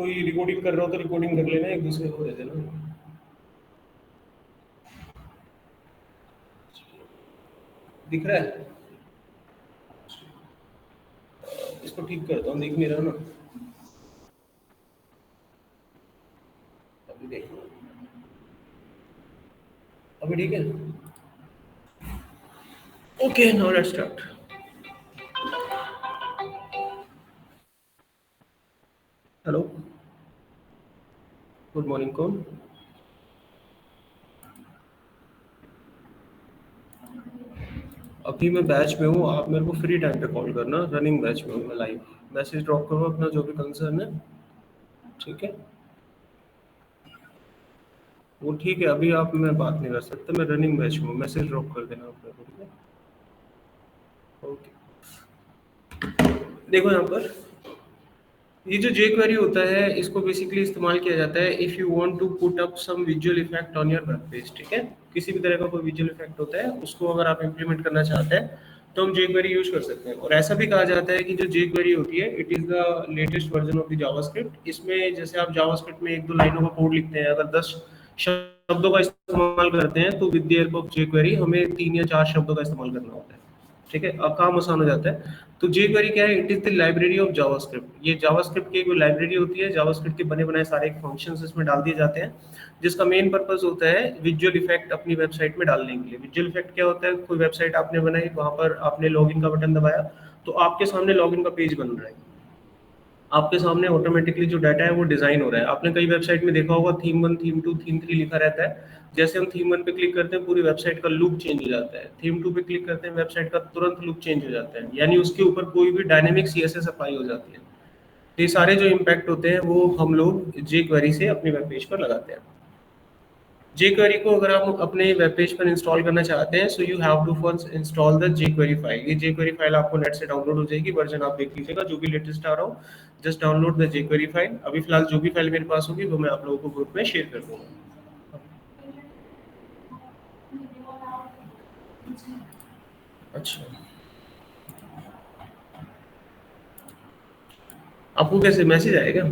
कोई रिकॉर्डिंग कर रहा हो तो रिकॉर्डिंग कर लेना, एक दूसरे को दे देना। दिख रहा है? इसको ठीक करता हूँ, दिख नहीं रहा ना। अभी देख लो, अभी ठीक है। Okay, now let's start. Hello, good morning. कौन? अभी मैं बैच में हूँ, आप मेरे को फ्री टाइम पे कॉल करना, रनिंग बैच में हूँ मैं, लाइव मैसेज ड्रॉप करो अपना जो भी कंसर्न है, ठीक है? वो ठीक है, अभी आप मैं बात नहीं कर सकता, मैं रनिंग बैच में हूँ, मैसेज ड्रॉप कर देना आप मेरे को, ठीक है? ओके। देखो यहाँ पर, ये जो jQuery होता है इसको बेसिकली इस्तेमाल किया जाता है if you want to put up some visual effect on your web page, ठीक है? किसी भी तरह का कोई विजुअल इफेक्ट होता है उसको अगर आप इम्प्लीमेंट करना चाहते हैं तो हम jQuery यूज कर सकते हैं। और ऐसा भी कहा जाता है कि जो jQuery होती है it is the latest version of the JavaScript. इसमें जैसे आप जावास्क्रिप्ट में एक दो लाइनों का कोड लिखते हैं, अगर 10 शब्दों का इस्तेमाल करते हैं तो with the help of jQuery हमें 3 या 4 शब्दों का इस्तेमाल करना होता है, ठीक है? अब काम आसान हो जाता है। तो jQuery क्या है? It is the library of JavaScript. ये जावास्क्रिप्ट की एक लाइब्रेरी होती है, जावास्क्रिप्ट के बने बनाए सारे फंक्शंस इसमें डाल दिए जाते हैं, जिसका मेन पर्पस होता है विजुअल इफेक्ट अपनी वेबसाइट में डालने के लिए। विजुअल इफेक्ट क्या होता है? कोई वेबसाइट आपने बनाई, वहां पर आपने लॉगिन का बटन दबाया तो आपके सामने लॉगिन का पेज बन रहा है, आपके सामने ऑटोमेटिकली जो डाटा है वो डिजाइन हो रहा है। आपने कई वेबसाइट में देखा होगा थीम 1, थीम 2, थीम 3 लिखा रहता है। जैसे हम थीम 1 पे क्लिक करते हैं पूरी वेबसाइट का लुक चेंज हो जाता है, थीम 2 पे क्लिक करते हैं वेबसाइट का तुरंत लुक चेंज हो जाता है, यानी उसके ऊपर कोई भी डायनेमिक सीएसएस अप्लाई हो जाती है। तो ये सारे जो इम्पैक्ट होते हैं वो हम लोग jQuery से अपने वेब पेज पर लगाते हैं। jQuery को अगर आप अपने वेब पेज पर इंस्टॉल करना चाहते हैं so you have to first install the jQuery file. ये jQuery फाइल आपको नेट से डाउनलोड हो जाएगी, वर्जन आप देख लीजिएगा जो भी लेटेस्ट आ रहा हो, just download the jQuery file. अभी फिलहाल जो भी फाइल मेरे पास होगी वो मैं आप लोगों को ग्रुप में शेयर कर दूंगा। अच्छा, आपको कैसे मैसेज आएगा?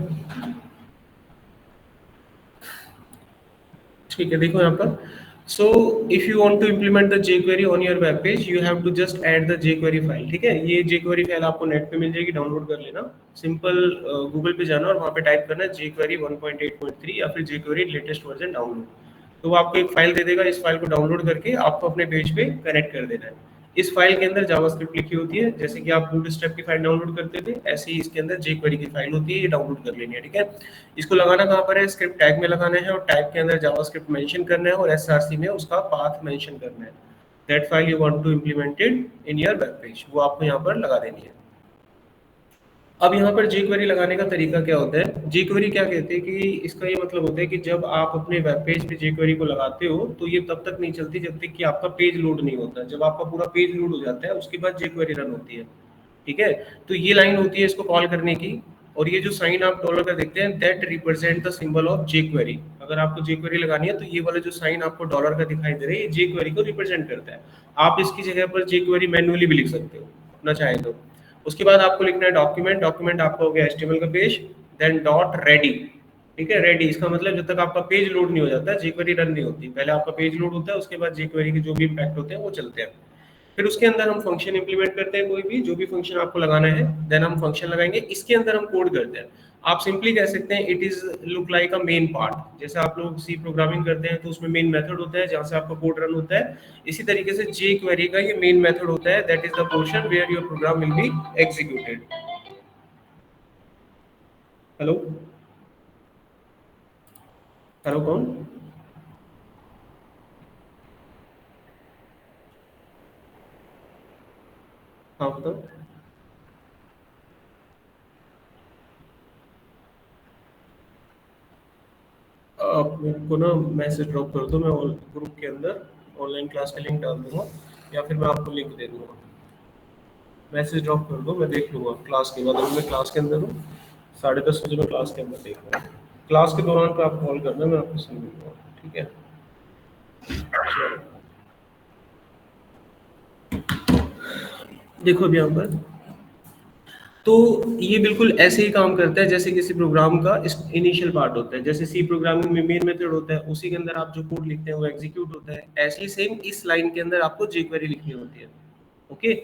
ठीक है, देखो यहाँ पर, so if you want to implement the jQuery on your web page you have to just add the jQuery file, ठीक है? ये jQuery फाइल आपको नेट पे मिल जाएगी, डाउनलोड कर लेना। सिंपल गूगल पे जाना और वहाँ पे टाइप करना jQuery 1.8.3 या फिर jQuery लेटेस्ट वर्जन डाउनलोड, तो वो आपको एक फाइल दे देगा। इस फाइल को डाउनलोड करके आपको अपने पेज पे कनेक्ट कर देना है। इस फाइल के अंदर जावास्क्रिप्ट लिखी होती है, जैसे कि आप बूटस्ट्रैप की फाइल डाउनलोड करते थे ऐसे ही इसके अंदर jQuery की फाइल होती है, ये डाउनलोड कर लेनी है, ठीक है? इसको लगाना कहाँ पर है? स्क्रिप्ट टैग में लगाना है और टैग के अंदर जावास्क्रिप्ट मेंशन करना है और एसआरसी में उसका पाथ मेंशन करना है। That file you want to implemented in your web page, वो आपको यहाँ पर लगा देनी है। अब यहाँ पर jQuery लगाने का तरीका क्या होता है? jQuery क्या कहते हैं कि इसका ये मतलब होता है कि जब आप अपने वेब पेज पे jQuery को लगाते हो तो ये तब तक नहीं चलती जब तक कि आपका पेज लोड नहीं होता। जब आपका पूरा पेज लोड हो जाता है उसके बाद jQuery रन होती है, ठीक है? तो ये लाइन होती है इसको कॉल करने की, और ये जो साइन आप डॉलर का देखते हैं that represent the symbol of jQuery। अगर आपको jQuery लगानी है तो ये वाला जो साइन आपको डॉलर का दिखाई दे रहा है ये jQuery को रिप्रेजेंट करता है। आप इसकी जगह पर jQuery मैन्युअली भी लिख सकते हो अपना चाहे तो। उसके बाद आपको लिखना है डॉक्यूमेंट, डॉक्यूमेंट आपका हो गया HTML का पेज, देन डॉट रेडी, ठीक है? रेडी इसका मतलब जब तक आपका पेज लोड नहीं हो जाता jQuery रन नहीं होती, पहले आपका पेज लोड होता है उसके बाद jQuery के जो भी इम्पैक्ट होते हैं वो चलते हैं। फिर उसके अंदर हम फंक्शन इंप्लीमेंट करते हैं, कोई भी जो भी फंक्शन आपको लगाना है देन हम फंक्शन लगाएंगे, इसके अंदर हम कोड करते हैं। आप सिंपली कह सकते हैं it is look like a main part. जैसे आप लोग सी प्रोग्रामिंग करते हैं तो उसमें मेन मेथड होता है जहां से आपका कोड रन होता है, इसी तरीके से jQuery का ये मेन मेथड होता है, that is the portion where your program will be executed. Hello, hello कौन? हाँ बताओ। आप मेरे को ना मैसेज ड्रॉप कर दो, मैं ग्रुप के अंदर ऑनलाइन क्लास का लिंक डाल दूंगा या फिर मैं आपको लिंक दे दूंगा। मैसेज ड्रॉप कर दो, मैं देख लूंगा क्लास के बाद। अभी मैं क्लास के अंदर हूँ, 10:30 बजे मैं क्लास के अंदर देख रहा हूँ। क्लास के दौरान पे आप कॉल करना, मैं आपको समझ दूंगा, ठीक है? चलो, देखो अभी यहाँ पर, तो ये बिल्कुल ऐसे ही काम करता है जैसे किसी प्रोग्राम का इनिशियल पार्ट होता है। जैसे सी प्रोग्रामिंग में मेन मेथड होता है, उसी के अंदर आप जो कोड लिखते हैं वो एग्जीक्यूट होता है। ऐसे ही सेम इस लाइन के अंदर आपको jQuery लिखनी होती है। ओके,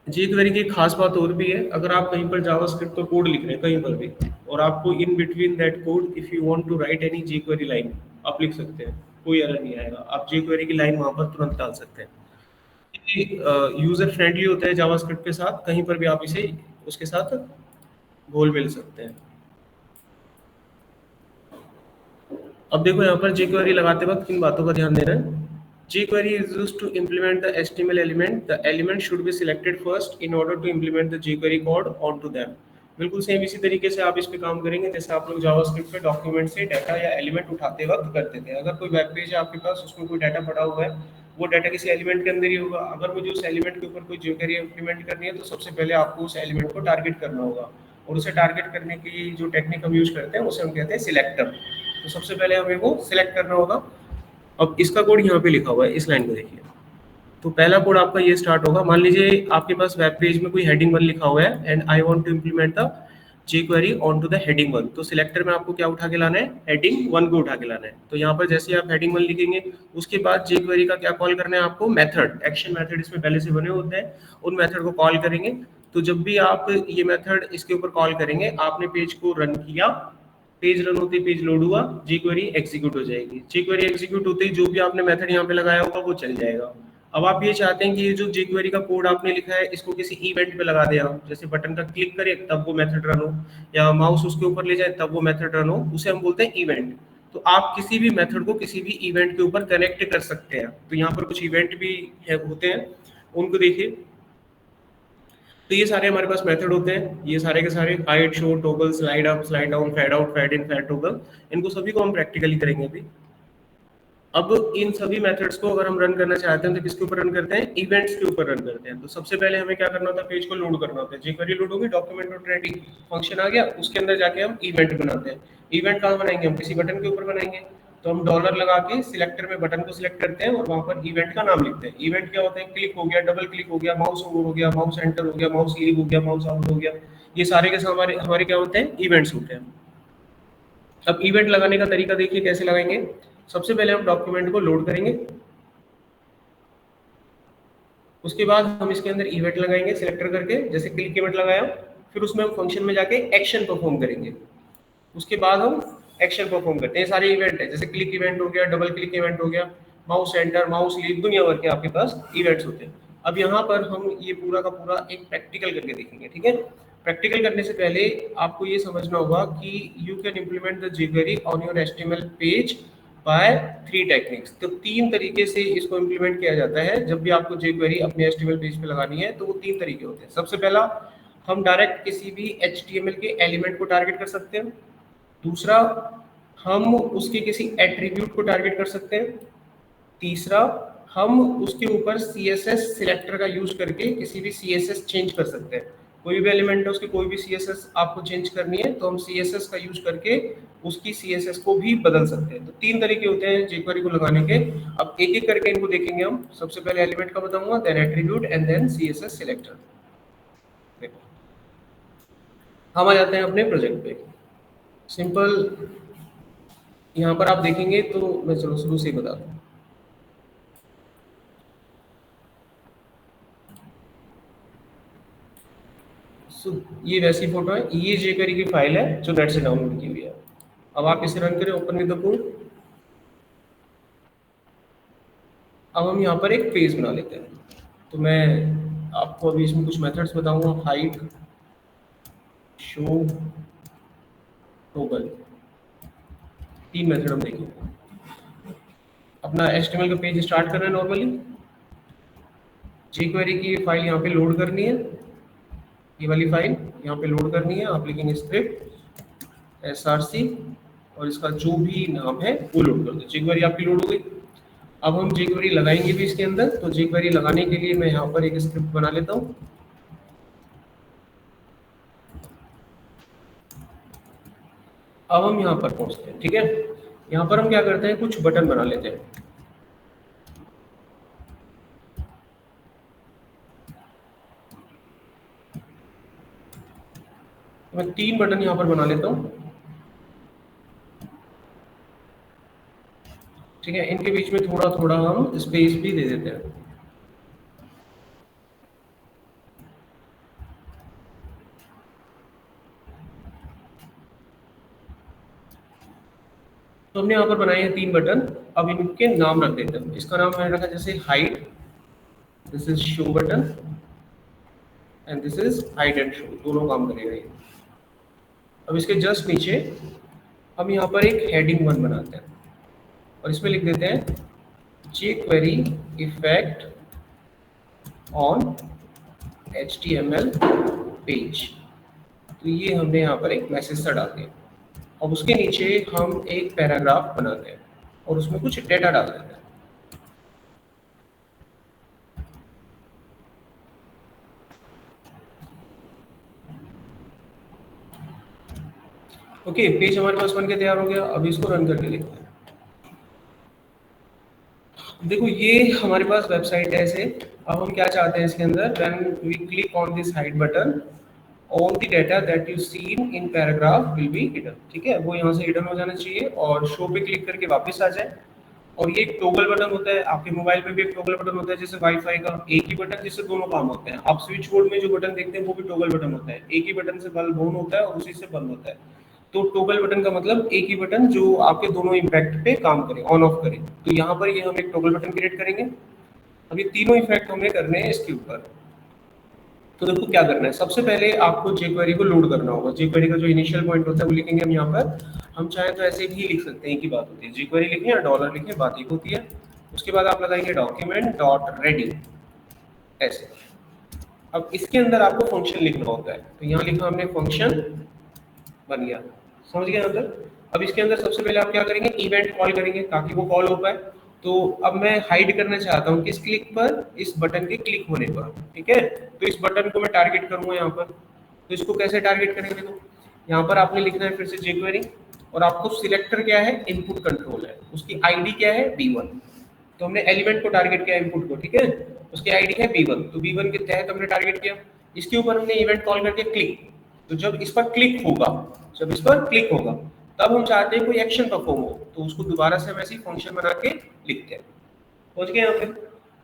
jQuery की एक खास बात और भी है, अगर आप कहीं पर जावास्क्रिप्ट का कोड लिख रहे हैं कहीं पर भी, और आपको in between that code if you want to write any jQuery line, आप लिख सकते हैं, कोई एरर नहीं आएगा। आप jQuery की लाइन वहां पर तुरंत डाल सकते हैं। यूजर फ्रेंडली होता है जावास्क्रिप्ट के साथ, कहीं पर भी आप इसे उसके साथ घोल मिल सकते हैं। अब देखो यहाँ पर jQuery लगाते वक्त किन बातों का ध्यान देना है। jQuery is used to implement the HTML element. The element should be selected first in order to implement the jQuery code onto them. बिल्कुल सेम इसी तरीके से आप इस पे काम करेंगे जैसे आप लोग जावास्क्रिप्ट पे डॉक्यूमेंट से डाटा या एलिमेंट उठाते वक्त करते थे। अगर कोई वेब पेज है आपके पास, उसमें कोई डाटा पड़ा हुआ है, वो डाटा किसी एलिमेंट के अंदर ही होगा। अगर मुझे उस एलिमेंट के ऊपर कोई jQuery इंप्लीमेंट करनी है तो सबसे पहले आपको उस एलिमेंट को टारगेट करना होगा, और उसे टारगेट करने की जो टेक्निक हम यूज करते हैं उसे हम कहते हैं सिलेक्टर। तो सबसे पहले हमें वो सिलेक्ट करना होगा। अब इसका कोड यहाँ पे लिखा हुआ है, इस लाइन को देखिए। तो पहला कोड आपका ये स्टार्ट होगा। मान लीजिए आपके पास वेब पेज में कोई हेडिंग 1 लिखा हुआ है and I want to implement the jQuery onto the heading 1। तो सिलेक्टर में आपको क्या उठा के लाना है, हेडिंग 1 को उठा के लाना है। तो यहाँ पर जैसे ही आप हेडिंग 1 लिखेंगे, उसके बाद jQuery का क्या कॉल करना है आपको, मेथड, एक्शन मेथड इसमें पहले से बने होते हैं, उन मेथड को कॉल करेंगे। तो जब भी आप ये मेथड इसके ऊपर कॉल करेंगे, आपने पेज को रन किया, पेज रन होते ही पेज लोड हुआ, jQuery एग्जीक्यूट हो जाएगी। jQuery एग्जीक्यूट होते ही जो भी आपने मेथड यहाँ पे लगाया होगा वो चल जाएगा। अब आप ये चाहते हैं कि ये जो jQuery का कोड आपने लिखा है इसको किसी इवेंट पे लगा दें आप, जैसे बटन का क्लिक करें तब वो मेथड रन हो, या माउस उसके ऊपर ले जाए तब वो मेथड रन हो, उसे हम बोलते हैं इवेंट। तो आप किसी भी मेथड को किसी भी इवेंट के ऊपर कनेक्ट कर सकते हैं। तो यहाँ पर कुछ इवेंट भी होते हैं, उनको देखिए। तो ये सारे हमारे पास मेथड होते हैं, ये सारे के सारे hide, show, toggle, slide up, slide down, fade out, fade in, fade toggle, इनको सभी को हम प्रैक्टिकली करेंगे अभी। अब इन सभी मेथड्स को अगर हम रन करना चाहते हैं तो किसके ऊपर रन करते हैं, इवेंट्स के ऊपर रन करते हैं। तो सबसे पहले हमें क्या करना होता है, पेज को लोड करना होता है। jQuery लोड होगी, डॉक्यूमेंट डॉट रेडी फंक्शन आ गया, उसके अंदर जाके हम इवेंट बनाते हैं। इवेंट कहाँ बनाएंगे, हम किसी बटन के ऊपर बनाएंगे। तो हम डॉलर लगा के सिलेक्टर में बटन को सिलेक्ट करते हैं और वहां पर इवेंट का नाम लिखते हैं। इवेंट क्या होता है, क्लिक हो गया, डबल क्लिक हो गया, माउस ओवर हो गया, माउस एंटर हो गया, माउस लीव हो गया, माउस आउट हो गया, ये सारे के हमारे हमारे क्या होते हैं, इवेंट्स होते हैं। अब इवेंट लगाने का तरीका देखिए कैसे लगाएंगे। सबसे पहले हम डॉक्यूमेंट को लोड करेंगे, उसके बाद हम इसके अंदर इवेंट लगाएंगे सिलेक्टर करके, जैसे क्लिक इवेंट लगाया, फिर उसमें हम फंक्शन में जाके एक्शन परफॉर्म करेंगे। उसके बाद हम एक्शन परफॉर्म करते हैं, सारे इवेंट है, जैसे क्लिक इवेंट हो गया, डबल क्लिक इवेंट हो गया, माउस एंटर, माउस लीव, दुनिया भर के आपके पास इवेंट्स होते हैं। अब यहाँ पर हम ये पूरा का पूरा एक प्रैक्टिकल करके देखेंगे, ठीक है। प्रैक्टिकल करने से पहले आपको ये समझना होगा कि you can implement the jQuery on your HTML page by 3 techniques. तो 3 तरीके से इसको इम्प्लीमेंट किया जाता है। जब भी आपको jQuery अपने HTML पेज पे लगानी है तो वो 3 तरीके होते हैं। सबसे पहला, हम डायरेक्ट किसी भी HTML के एलिमेंट को टारगेट कर सकते हैं। दूसरा, हम उसके किसी एट्रीब्यूट को टारगेट कर सकते हैं। तीसरा, हम उसके ऊपर CSS सिलेक्टर का यूज करके किसी भी CSS चेंज कर सकते हैं। कोई भी एलिमेंट है उसकी कोई भी CSS आपको चेंज करनी है तो हम CSS का यूज करके उसकी CSS को भी बदल सकते हैं। तो 3 तरीके होते हैं jQuery को लगाने के। अब एक एक करके इनको देखेंगे हम। सबसे पहले एलिमेंट का बताऊंगा, then attribute and then CSS selector. देखो, हम आ जाते हैं अपने प्रोजेक्ट पे। सिंपल, यहाँ पर आप देखेंगे तो मैं चलो शुरू से ही बता दूं। ये वैसी फोटो है, ये jQuery की फाइल है जो नेट से डाउनलोड की हुई है। अब आप इसे रन करें, ओपन विद द कोड। अब हम यहाँ पर एक पेज बना लेते हैं। तो मैं आपको अभी इसमें कुछ मेथड्स बताऊंगा, हाइड, शो, टॉगल, 3 मेथड हम देखेंगे। अपना HTML का पेज स्टार्ट करना है नॉर्मली। jQuery की फाइल यहाँ पे लोड करनी है, ये वाली फाइल यहाँ पे लोड करनी है। आप लिखेंगे स्क्रिप्ट src और इसका जो भी नाम है वो लोड कर दो। jQuery आपकी लोड हो गई। अब हम jQuery लगाएंगे भी इसके अंदर। तो jQuery लगाने के लिए मैं यहाँ पर एक स्क्रिप्ट बना लेता हूँ। अब हम यहाँ पर पहुँचते हैं, ठीक है। यहाँ पर हम क्या करते हैं, कुछ बटन बना लेते हैं। तो मैं 3 बटन यहाँ पर बना लेता हूँ। ठीक है, इनके बीच में थोड़ा थोड़ा हम स्पेस भी दे देते हैं। तो हमने यहाँ पर बनाए हैं 3 बटन। अब इनके नाम रख देते हैं। इसका नाम मैंने रखा जैसे hide, this is show button and this is hide and show, दोनों काम करेगा ये। अब इसके जस्ट नीचे हम यहाँ पर एक हेडिंग 1 बनाते हैं और इसमें लिख देते हैं jQuery effect on HTML page. तो ये हमने यहाँ पर एक मैसेज सा डाल दिया। अब उसके नीचे हम एक पैराग्राफ बनाते हैं और उसमें कुछ डेटा डाल देते हैं। ओके, पेज हमारे पास बन के तैयार हो गया। अभी इसको रन करके देखते हैं। देखो ये हमारे पास वेबसाइट है ऐसे। अब हम क्या चाहते हैं इसके अंदर, when we click on this hide button all the data that you seen in paragraph will be hidden. ठीक है, वो यहाँ से हिडन हो जाना चाहिए और शो पे क्लिक करके वापस आ जाए। और ये एक टॉगल बटन होता है, आपके मोबाइल पे भी एक टॉगल बटन होता है जैसे वाईफाई का, एक ही बटन जिससे दोनों काम होते हैं। आप स्विच बोर्ड में जो बटन देखते हैं वो भी टॉगल बटन होता है, एक ही बटन से बल्ब ऑन होता है और उसी से बंद होता है। तो टॉगल बटन का मतलब एक ही बटन जो आपके दोनों इम्पैक्ट पे काम करे, ऑन ऑफ करे। तो यहाँ पर ये हम एक टॉगल बटन क्रिएट करेंगे। अब ये तीनों इफेक्ट हमने करने हैं इसके ऊपर। तो देखो क्या करना है, सबसे पहले आपको jQuery को लोड करना होगा। jQuery का जो इनिशियल पॉइंट होता है वो लिखेंगे हम यहाँ पर। हम चाहें तो ऐसे भी लिख सकते हैं, एक ही बात होती है, jQuery लिखें या डॉलर लिखें, बात एक होती है। उसके बाद आप लगाएंगे डॉक्यूमेंट डॉट रेडी ऐसे। अब इसके अंदर आपको फंक्शन लिखना होता है, तो यहाँ लिखा हमने फंक्शन, बन गया। समझ गए अंदर। अब इसके अंदर सबसे पहले आप क्या करेंगे, इवेंट कॉल करेंगे ताकि वो कॉल हो पाए। तो अब मैं हाइड करना चाहता हूँ किस क्लिक पर, इस बटन के क्लिक होने पर। ठीक है, तो इस बटन को मैं टारगेट करूंगा यहाँ पर। तो इसको कैसे टारगेट करेंगे, तो यहाँ पर आपने लिखना है फिर से jQuery और आपको सिलेक्टर क्या है, इनपुट कंट्रोल है, उसकी आईडी क्या है B1। तो हमने एलिमेंट को टारगेट किया, इनपुट को। ठीक है, उसकी आईडी है B1, तो B1 के तहत हमने टारगेट किया। इसके ऊपर हमने इवेंट कॉल करके क्लिक। तो जब इस पर क्लिक होगा, जब इस पर क्लिक होगा तब हम चाहते हैं कोई एक्शन परफॉर्म हो, तो उसको दोबारा से हम ऐसे ही फंक्शन बना के लिखते हैं। पहुंच गए यहाँ पे।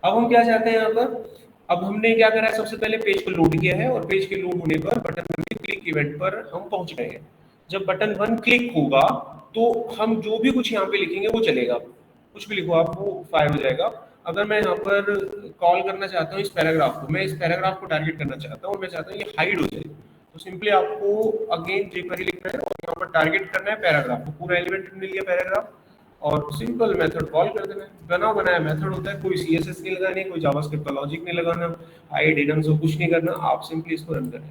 अब हम क्या चाहते हैं यहाँ पर, अब हमने क्या करा है, सबसे पहले पेज को लोड किया है और पेज के लोड होने पर बटन वन के क्लिक इवेंट पर हम पहुंच गए हैं। जब बटन वन क्लिक होगा तो हम जो भी कुछ यहाँ पे लिखेंगे वो चलेगा, कुछ भी लिखो आप वो फायर हो जाएगा। अगर मैं यहाँ पर कॉल करना चाहता हूँ इस पैराग्राफ को, मैं इस पैराग्राफ को टारगेट करना चाहता हूँ और मैं चाहता हूँ ये हाइड हो जाए, तो सिंपली आपको अगेन jQuery लिखना है और यहाँ पर टारगेट करना है पैराग्राफ को। पूरा एलिमेंट मिल गया पैराग्राफ और सिंपल मेथड कॉल कर देना है। बना बनाया मेथड होता है, कोई CSS नहीं लगानी, कोई जावास्क्रिप्ट का लॉजिक नहीं लगाना, हाइड हिडन से कुछ नहीं करना, आप सिंपली इसको रन करना।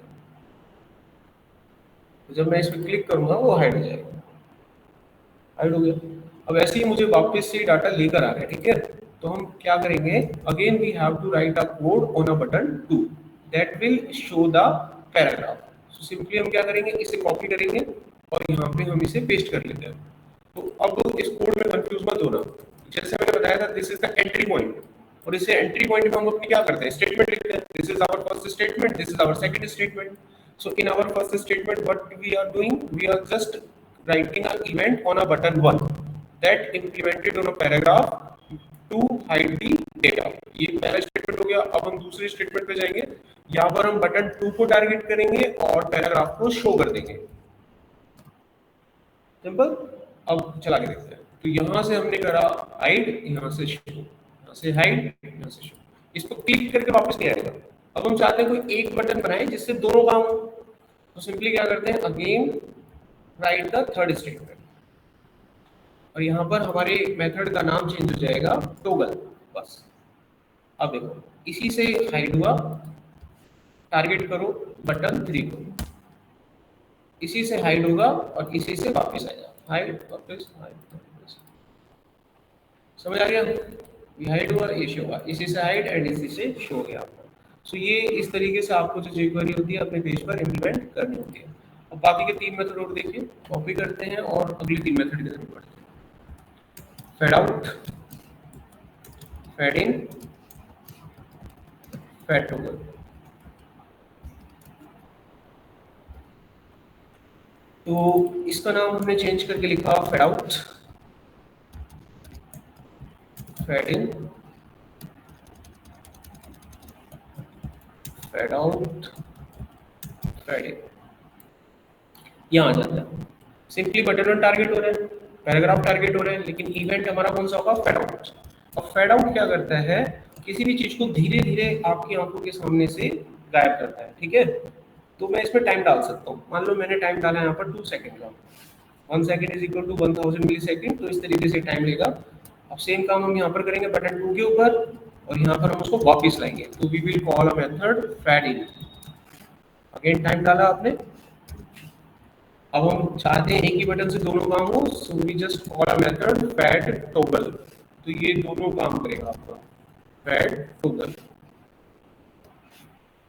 तो जब मैं इस पर क्लिक करूंगा वो हाइड हो जाएगा, हाइड हो गया। अब ऐसे ही मुझे वापस से डाटा लेकर आ रहा है। ठीक है, तो हम क्या करेंगे, again we have to write a code on a button 2 that will show the paragraph. So simply हम क्या करेंगे, इसे कॉपी करेंगे और यहाँ पे हम इसे पेस्ट कर लेते हैं। तो अब इस कोड में कंफ्यूज मत होना, जैसे मैंने बताया था this is the entry point और इसे एंट्री पॉइंट में हम अपनी क्या करते हैं, स्टेटमेंट लिखते हैं। This is our first statement, this is our second statement. So in our first statement, what we are doing, we are just writing an event on a button 1 that implemented on a paragraph to hide the data। ये पहला statement हो गया। अब हम दूसरे statement पे जाएंगे, यहाँ पर हम बटन 2 को टारगेट करेंगे और पैराग्राफ को शो कर देंगे। सिंपल। अब चला के देखते हैं। तो यहाँ से हमने करा हाइड, यहाँ से शो, यहाँ से हाइड, यहाँ से शो। इसको क्लिक करके वापस नहीं आएगा। अब हम चाहते हैं कोई एक बटन बनाए जिससे दोनों काम हो, तो सिंपली क्या करते हैं, again right the third statement और यहाँ पर हमारे मेथड का नाम चेंज हो जाएगा टॉगल, बस। अब देखो इसी से हाइड हुआ, टारगेट करो बटन 3 को, इसी से हाइड होगा और इसी से वापस आएगा, हाइड वापस, हाइड वापस। समझ आ गया, ये हाइड हुआ, ये शो हुआ, इसी से हाइड एंड इसी से शो हो गया आपको। सो ये इस तरीके से आपको जो jQuery होती है अपने पेज पर इम्प्लीमेंट करनी होती है। अब बाकी के 3 मेथड और देखिए, कॉपी करते हैं और अगली 3 मेथड की तरफ बढ़ते हैं। Fade out, fade in, fade toggle. तो इसका नाम हमने चेंज करके लिखा fade out, fade in, fade out, fade in, यहाँ आ जाता है। सिंपली बटन ऑन टारगेट हो रहा है, पैराग्राफ टारगेट हो रहा है, लेकिन इवेंट हमारा कौन सा होगा, फेड आउट। अब फेड आउट क्या करता है, किसी भी चीज को धीरे धीरे आपकी आंखों के सामने से गायब करता है, ठीक है। तो मैं इसमें टाइम डाल सकता हूँ, मान लो मैंने टाइम डाला यहाँ पर 2 सेकंड का, 1 second is equal to 1000 millisecond, तो इस तरीके से टाइम लेगा। अब सेम काम हम यहाँ पर करेंगे बटन 2 के ऊपर, और यहाँ पर हम उसको वापस लाएंगे, तो we will call a method fade in. Again time डाला आपने, अब हम चाहते हैं एक ही बटन से दोनों काम हो, so we just call a method fade toggle, तो ये दोनों काम करेगा आपका फेड टॉगल।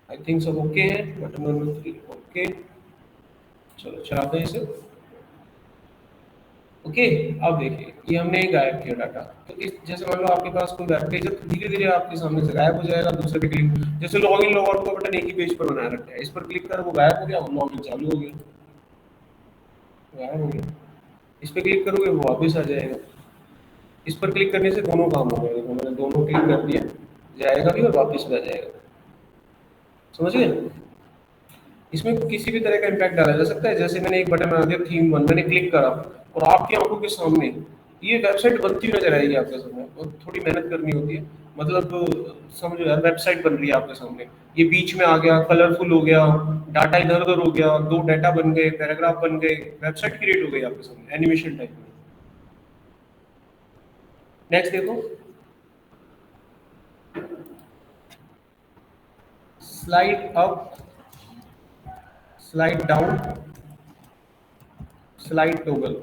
आई थिंक सब ओके है, बटन नंबर 3 ओके। चलो चलाते हैं इसे। ओके, अब देखिए ये हमने गायब किया डाटा। तो इस जैसे मान लो आपके पास कोई वेब पेज है, तो धीरे धीरे आपके सामने से गायब हो जाएगा। दूसरे पे क्लिक, जैसे लॉग इन लॉग आउट का बटन एक ही पेज पर बनाया रखा है, इस पर क्लिक कर वो गायब हो गया, लॉग इन चालू हो गया, गायब हो गया। इस पर क्लिक करोगे वो वापस आ जाएगा। इस पर क्लिक करने से दोनों काम हो गए, देखो मैंने दोनों क्लिक कर दिया, जाएगा भी और वापस भी आ जाएगा। समझ गए? इसमें किसी भी तरह का इम्पैक्ट डाला जा सकता है। जैसे मैंने एक बटन बना दिया थीम वन, मैंने क्लिक करा और आपकी आंखों के सामने ये वेबसाइट बनती हुई नजर आएगी आपके सामने, और थोड़ी मेहनत करनी होती है, मतलब समझो यार, वेबसाइट बन रही है आपके सामने, ये बीच में आ गया, कलरफुल हो गया, डाटा इधर उधर हो गया, दो डाटा बन गए, पैराग्राफ बन गए, वेबसाइट क्रिएट हो गई आपके सामने एनिमेशन टाइप में। नेक्स्ट देखो, slide up, slide down, slide toggle.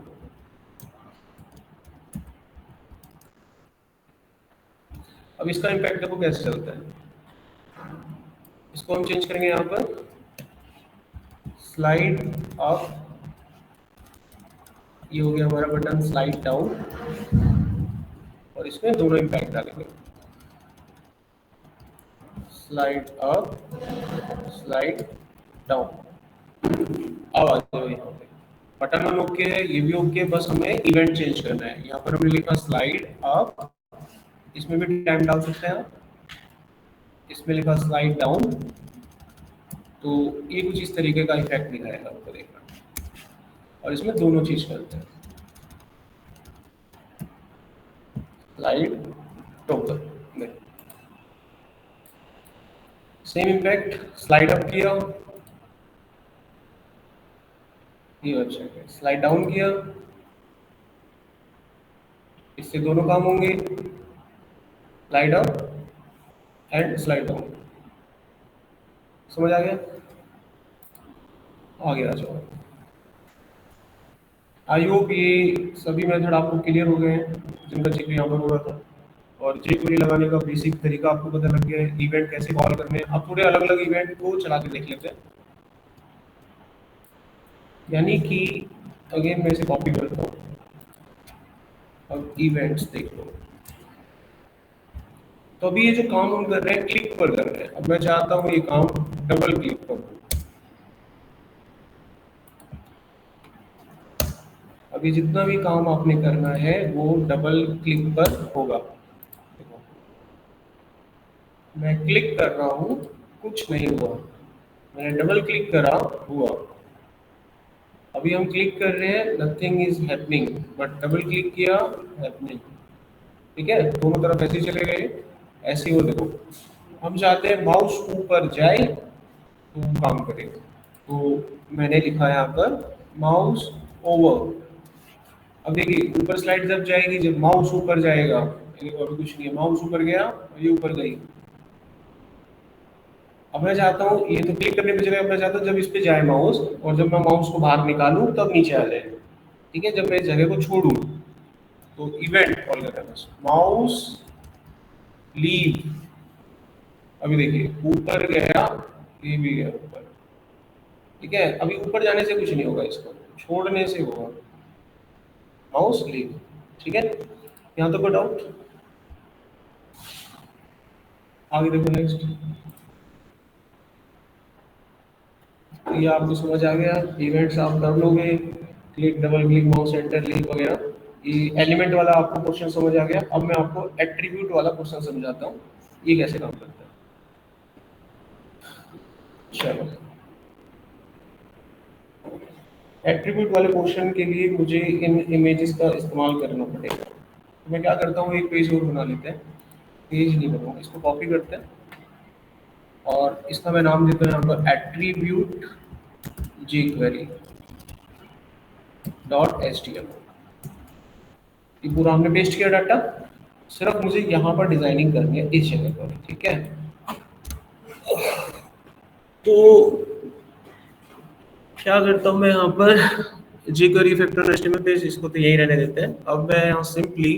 अब इसका इम्पैक्ट देखो कैसे चलता है। इसको हम चेंज करेंगे यहाँ पर स्लाइड अप, ये हो गया हमारा बटन स्लाइड डाउन, और इसमें दोनों इम्पैक्ट डालेंगे, स्लाइड अप, स्लाइड डाउन। अब आ जाओ यहाँ पे, बटन वन ओके है, ये भी ओके, बस हमें इवेंट चेंज करना है। यहाँ पर हमने लिखा स्लाइड अप, इसमें भी टाइम डाल सकते हैं आप, इसमें लिखा स्लाइड डाउन, तो ये कुछ इस तरीके का इफेक्ट दिखाएगा आपको, देखना। और इसमें दोनों चीज करते हैं, स्लाइड टॉगल में सेम इम्पैक्ट, स्लाइड अप किया, ये वेबसाइट है, स्लाइड डाउन किया, इससे दोनों काम होंगे, slide up and slide down. समझ आ गया? आगे आ जाओ। आई होप ये सभी मेथड आपको क्लियर हो गए हैं, जिनका जिक्र यहाँ पर हो रहा था, और jQuery लगाने का बेसिक तरीका आपको पता लग गया है, इवेंट कैसे कॉल करने हैं। अब थोड़े अलग अलग इवेंट को चला के देख लेते हैं। यानी कि अगेन मैं इसे कॉपी करता हूँ, अब इवेंट्स देख लो। तो अभी ये जो काम हम कर रहे हैं क्लिक पर कर रहे हैं, अब मैं चाहता हूँ ये काम डबल क्लिक पर हो। अभी जितना भी काम आपने करना है वो डबल क्लिक पर होगा। देखो, मैं क्लिक कर रहा हूँ, कुछ नहीं हुआ, मैंने डबल क्लिक करा, हुआ। अभी हम क्लिक कर रहे हैं, nothing is happening, but double click किया, हैपनिंग। ठीक है, दोनों तरफ ऐसे ही चले गए, ऐसे ही हो। देखो, हम चाहते हैं माउस ऊपर जाए तो वो काम करेगा, तो मैंने लिखा यहाँ पर माउस ओवर। अब देखिए ऊपर स्लाइड जब जाएगी, जब माउस ऊपर जाएगा, ये अभी कुछ नहीं है, माउस ऊपर गया और ये ऊपर गई। अब मैं चाहता हूँ, ये तो क्लिक करने पे चलेगा, मैं चाहता हूँ जब इस पे जाए माउस, और जब मैं माउस को बाहर निकालूं तब नीचे आ जाए। ठीक है, जब मैं इस जगह को छोड़ूं, तो इवेंट कॉल करना है बस, माउस लीव। अभी देखिए ऊपर गया, ये भी गया ऊपर। ठीक है, अभी ऊपर जाने से कुछ नहीं होगा, इसको छोड़ने से होगा, माउस लीव। ठीक है, यहाँ तो कोई डाउट? आगे देखो नेक्स्ट, ये आपको समझ आ गया। इवेंट्स आप कर लोगे, click, double click, mouse enter, leave वगैरह। ये एलिमेंट वाला आपको क्वेश्चन समझ आ गया। अब मैं आपको एट्रीब्यूट वाला क्वेश्चन समझाता हूँ, ये कैसे काम करता है। चलो, एट्रीब्यूट वाले क्वेश्चन के लिए मुझे इन इमेजेस का इस्तेमाल करना पड़ेगा। तो मैं क्या करता हूँ, एक पेज और बना लेते हैं। पेज नहीं बनाऊँ, इसको कॉपी करते हैं और इसका मैं नाम देता हूँ यहाँ पर attribute jQuery dot H T M. ये पूरा हमने पेस्ट किया डाटा। सिर्फ मुझे यहाँ पर डिजाइनिंग करनी है इस जगह पर, ठीक है। तो क्या करता हूँ मैं यहाँ पर, jQuery फैक्टर एचटीएमएल पेज, इसको तो यही रहने देते हैं। अब मैं यहाँ सिंपली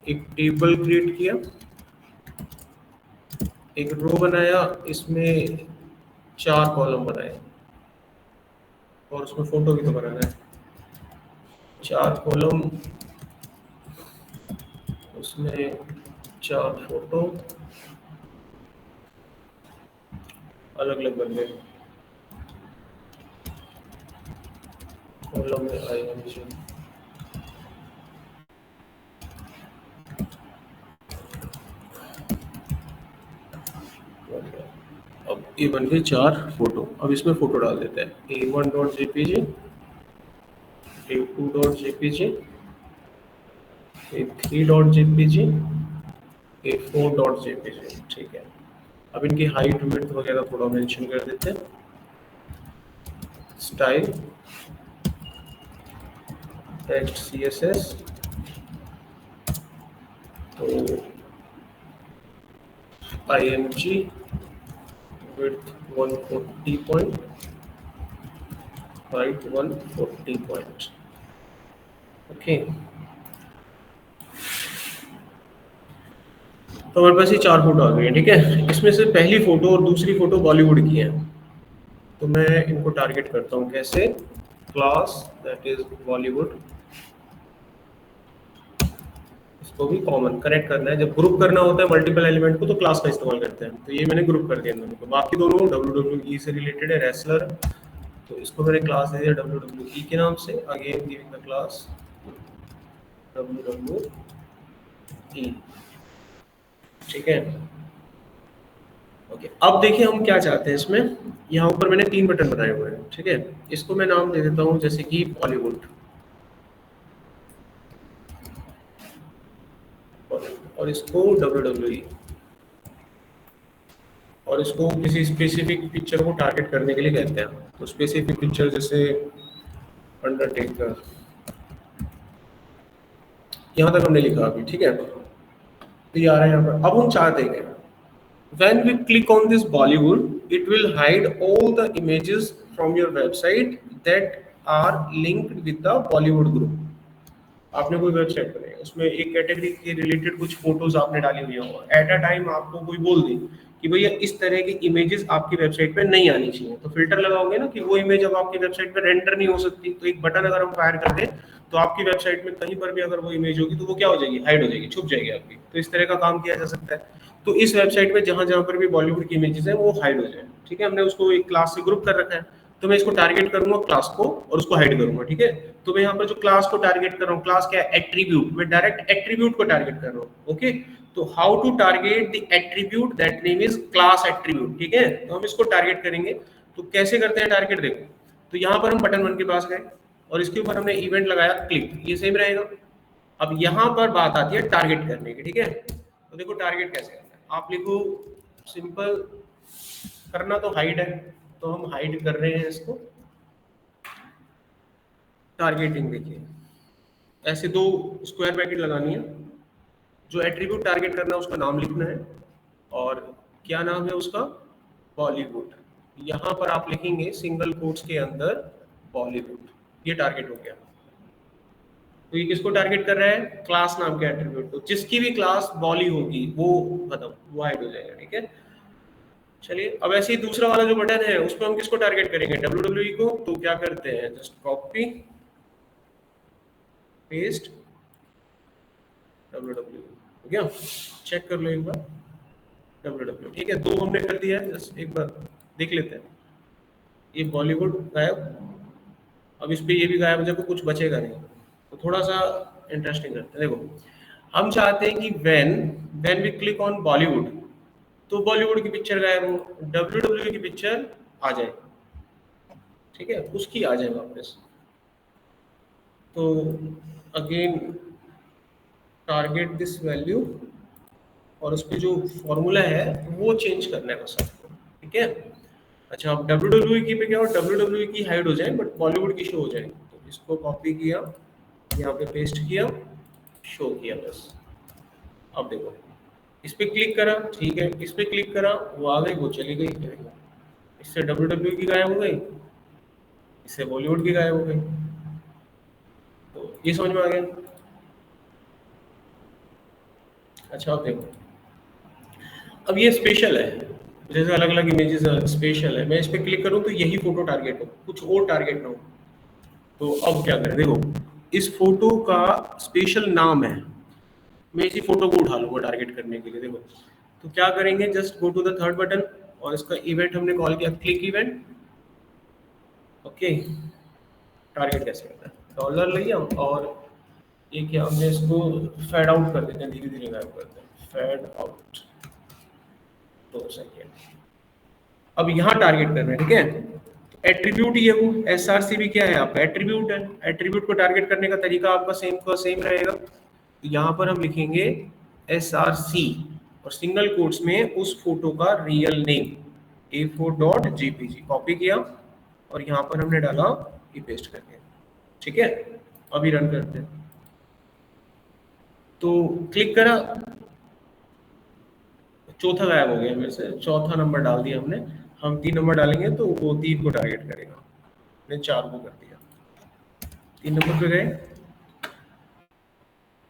एक टेबल क्रिएट किया, एक रो बनाया, इसमें 4 कॉलम बनाए और उसमें फोटो भी तो बनाना है। 4 कॉलम, उसमें 4 फोटो अलग अलग बन गए। कॉलम में आईएमजी, अब ये बन गए 4 फोटो। अब इसमें फोटो डाल देते हैं, a1.jpg, a2.jpg, a3.jpg, a4.jpg, ठीक है। अब इनकी हाइट विड्थ वगैरह थोड़ा मेंशन कर देते हैं। स्टाइल टेक्स्ट सीएसएस, तो img width 140 point, height 140 point, okay. तो हमारे पास ये 4 फोटो आ गई है, ठीक है। इसमें से पहली फोटो और दूसरी फोटो बॉलीवुड की है, तो मैं इनको टारगेट करता हूँ कैसे, क्लास दैट इज बॉलीवुड, इसको भी कॉमन कनेक्ट करना है। जब ग्रुप करना होता है मल्टीपल एलिमेंट को तो क्लास का इस्तेमाल करते हैं, तो ये मैंने ग्रुप कर दिया इन दोनों को। बाकी दोनों WWE से रिलेटेड है, रेसलर, तो इसको मैंने क्लास दे दिया WWE के नाम से, again giving the class WWE, ठीक है। ओके, अब देखिए हम क्या चाहते हैं इसमें। यहाँ ऊपर मैंने 3 बटन बनाए हुए हैं, ठीक है। इसको मैं नाम दे देता हूँ जैसे कि बॉलीवुड, और इसको WWE, और इसको किसी स्पेसिफिक पिक्चर को टारगेट करने के लिए कहते हैं। तो स्पेसिफिक पिक्चर जैसे अंडरटेकर, यहाँ तक हमने लिखा अभी, ठीक है। तो ये आ रहा है यहाँ पर। अब हम चाहते हैं when we click on this Bollywood, it will hide all the images from your website that are linked with the Bollywood group. आपने कोई वेबसाइट बनाई, उसमें एक कैटेगरी के रिलेटेड कुछ फोटोज आपने डाली हुई हो, एट अ टाइम आपको कोई बोल दे कि भैया इस तरह की इमेजेस आपकी वेबसाइट पे नहीं आनी चाहिए, तो फिल्टर लगाओगे ना कि वो इमेज अब आपकी वेबसाइट पे रेंडर नहीं हो सकती। तो एक बटन अगर हम फायर कर दें तो आपकी वेबसाइट में कहीं पर भी अगर वो इमेज होगी तो वो क्या हो जाएगी, हाइड हो जाएगी, छुप जाएगी आपकी। तो इस तरह का काम किया जा सकता है। तो इस वेबसाइट में जहां जहां पर भी बॉलीवुड की इमेजेस है वो हाइड हो जाए, ठीक है। हमने उसको एक क्लास से ग्रुप कर रखा है, तो मैं इसको टारगेट करूंगा क्लास को और उसको हाइड करूंगा, ठीक है। तो मैं यहाँ पर जो क्लास को टारगेट कर रहा हूँ, क्लास क्या है, एट्रीब्यूट, मैं डायरेक्ट एट्रीब्यूट को टारगेट कर रहा हूँ, ओके। तो how to target the attribute, that name is class attribute, ठीक है। तो हम इसको टारगेट करेंगे, तो कैसे करते हैं टारगेट, देखो। तो यहाँ पर हम बटन 1 के पास गए और इसके ऊपर हमने इवेंट लगाया क्लिक, ये सेम रहेगा। अब यहाँ पर बात आती है टारगेट करने की, ठीक है। तो देखो टारगेट कैसे करना है, आप लिखो सिंपल, करना तो हाइड है, तो हम हाइड कर रहे हैं इसको। टारगेटिंग देखिए, ऐसे 2 स्क्वायर ब्रैकेट लगानी है, जो एट्रीब्यूट टारगेट करना है उसका नाम लिखना है, और क्या नाम है उसका, बॉलीवुड। यहाँ पर आप लिखेंगे सिंगल कोट्स के अंदर बॉलीवुड, ये टारगेट हो गया। तो ये किसको टारगेट कर रहा है, क्लास नाम के एट्रीब्यूट को, जिसकी भी क्लास बॉली होगी वो खत्म, वो हाइड हो जाएगा, ठीक है। चलिए, अब ऐसे ही दूसरा वाला जो बटन है उस पर हम किसको टारगेट करेंगे, WWE को। तो क्या करते हैं, जस्ट कॉपी पेस्ट WWE, हो गया। चेक कर लो एक बार, WWE, ठीक है। 2 हमने कर दिया है, जस्ट एक बार देख लेते हैं। ये बॉलीवुड गायब, अब इस पे ये भी गायब हो जाए तो कुछ बचेगा नहीं। तो थोड़ा सा इंटरेस्टिंग करते हैं। देखो, हम चाहते हैं कि when when we click on Bollywood तो बॉलीवुड की पिक्चर गायब हो, डब्ल्यू डब्ल्यू की पिक्चर आ जाए, ठीक है, उसकी आ जाए वापस। तो अगेन टारगेट दिस वैल्यू, और उस पे जो फॉर्मूला है वो चेंज करना है बस आपको, ठीक है। अच्छा, अब डब्ल्यू डब्ल्यू की पे क्या हो, डब्ल्यू डब्ल्यू की हाइड हो जाए बट बॉलीवुड की शो हो जाए। तो इसको कॉपी किया, यहाँ पे पेस्ट किया, शो किया बस। अब देखो, इस पे क्लिक करा, ठीक है, इस पे क्लिक करा, वो आ गई, वो चली गई। इससे डब्ल्यू डब्ल्यू की गायब हो गई, इससे बॉलीवुड की गायब हो गई। तो ये समझ में आ गया। अच्छा, अब देखो, अब ये स्पेशल है, जैसे अलग अलग इमेजेस स्पेशल है, मैं इस पे क्लिक करूँ तो यही फोटो टारगेट हो, कुछ और टारगेट ना हो। तो अब क्या करें, देखो, इस फोटो का स्पेशल नाम है, मैं इसी फोटो को उठा लूंगा टारगेट करने के लिए। देखो, तो क्या करेंगे, just go to the third button, और इसका इवेंट हमने कॉल किया क्लिक इवेंट। ओके, टारगेट कैसे करना है, डॉलर लइए हम, और ये क्या, हमने इसको फेड आउट कर देते हैं, धीरे धीरे गायब करते हैं, फेड आउट, 2 सेकेंड। अब यहाँ टारगेट करना है, ठीक है। एट्रीब्यूट ये वो एसआरसी भी क्या है आपका, एट्रीब्यूट है। एट्रीब्यूट को टारगेट करने का तरीका आपका सेम रहेगा। तो यहाँ पर हम लिखेंगे एसआरसी, और सिंगल कोट्स में उस फोटो का रियल नेम a4.jpg कॉपी किया, और यहाँ पर हमने डाला कि पेस्ट करके, ठीक है। अभी रन करते हैं, तो क्लिक करा, चौथा गायब हो गया मेरे से, चौथा नंबर डाल दिया हमने। हम 3 नंबर डालेंगे तो वो 3 को टारगेट करेगा, हमने 4 को कर दिया। 3 नंबर पे गए,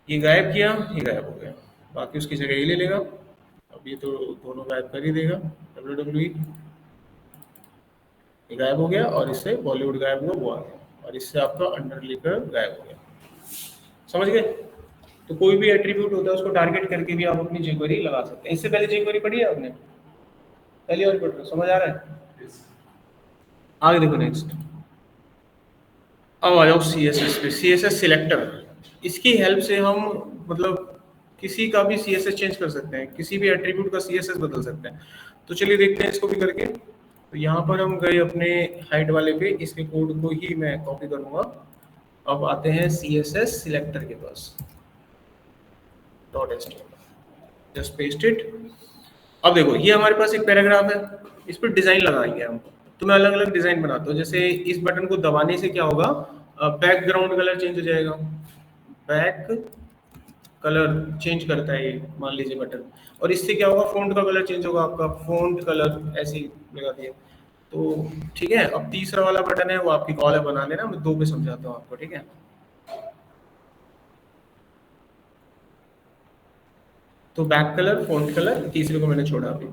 ये गायब किया, ये गायब हो गया, बाकी उसकी जगह ये ले लेगा। अब ये तो दोनों गायब कर ही देगा, डब्ल्यू डब्ल्यू ये गायब हो गया, और इससे बॉलीवुड गायब हुआ, वो आ गया, और इससे आपका अंडर लेकर गायब हो गया। समझ गए। तो कोई भी एट्रीब्यूट होता है उसको टारगेट करके भी आप अपनी jQuery लगा सकते हैं। इससे पहले jQuery पढ़ी है आपने, पहली बार पढ़ रहे हो, समझ आ रहा है। आगे देखो नेक्स्ट, अब आ जाओ CSS पे, CSS सिलेक्टर। इसकी हेल्प से हम मतलब किसी का भी CSS चेंज कर सकते हैं, किसी भी एट्रीब्यूट का CSS बदल सकते हैं। तो चलिए देखते हैं इसको भी करके। तो यहाँ पर हम गए अपने हाइट वाले पे, इसके कोड को ही मैं कॉपी करूंगा। अब आते हैं CSS सिलेक्टर के पास, .html, जस्ट पेस्ट इट। अब देखो, ये हमारे पास एक पैराग्राफ है, इस पर डिजाइन लगाएंगे हम। तो मैं अलग अलग डिजाइन बनाता हूँ, जैसे इस बटन को दबाने से क्या होगा, बैकग्राउंड कलर चेंज हो जाएगा, बैक कलर चेंज करता है ये, मान लीजिए बटन। और इससे क्या होगा, फॉन्ट का कलर चेंज होगा, आपका फॉन्ट कलर ऐसे ही लगा दिया। तो ठीक है, अब तीसरा वाला बटन है वो आपकी कॉल है, बना लेना, मैं 2 पे समझाता हूँ आपको, ठीक है। तो बैक कलर, फॉन्ट कलर, तीसरे को मैंने छोड़ा अभी।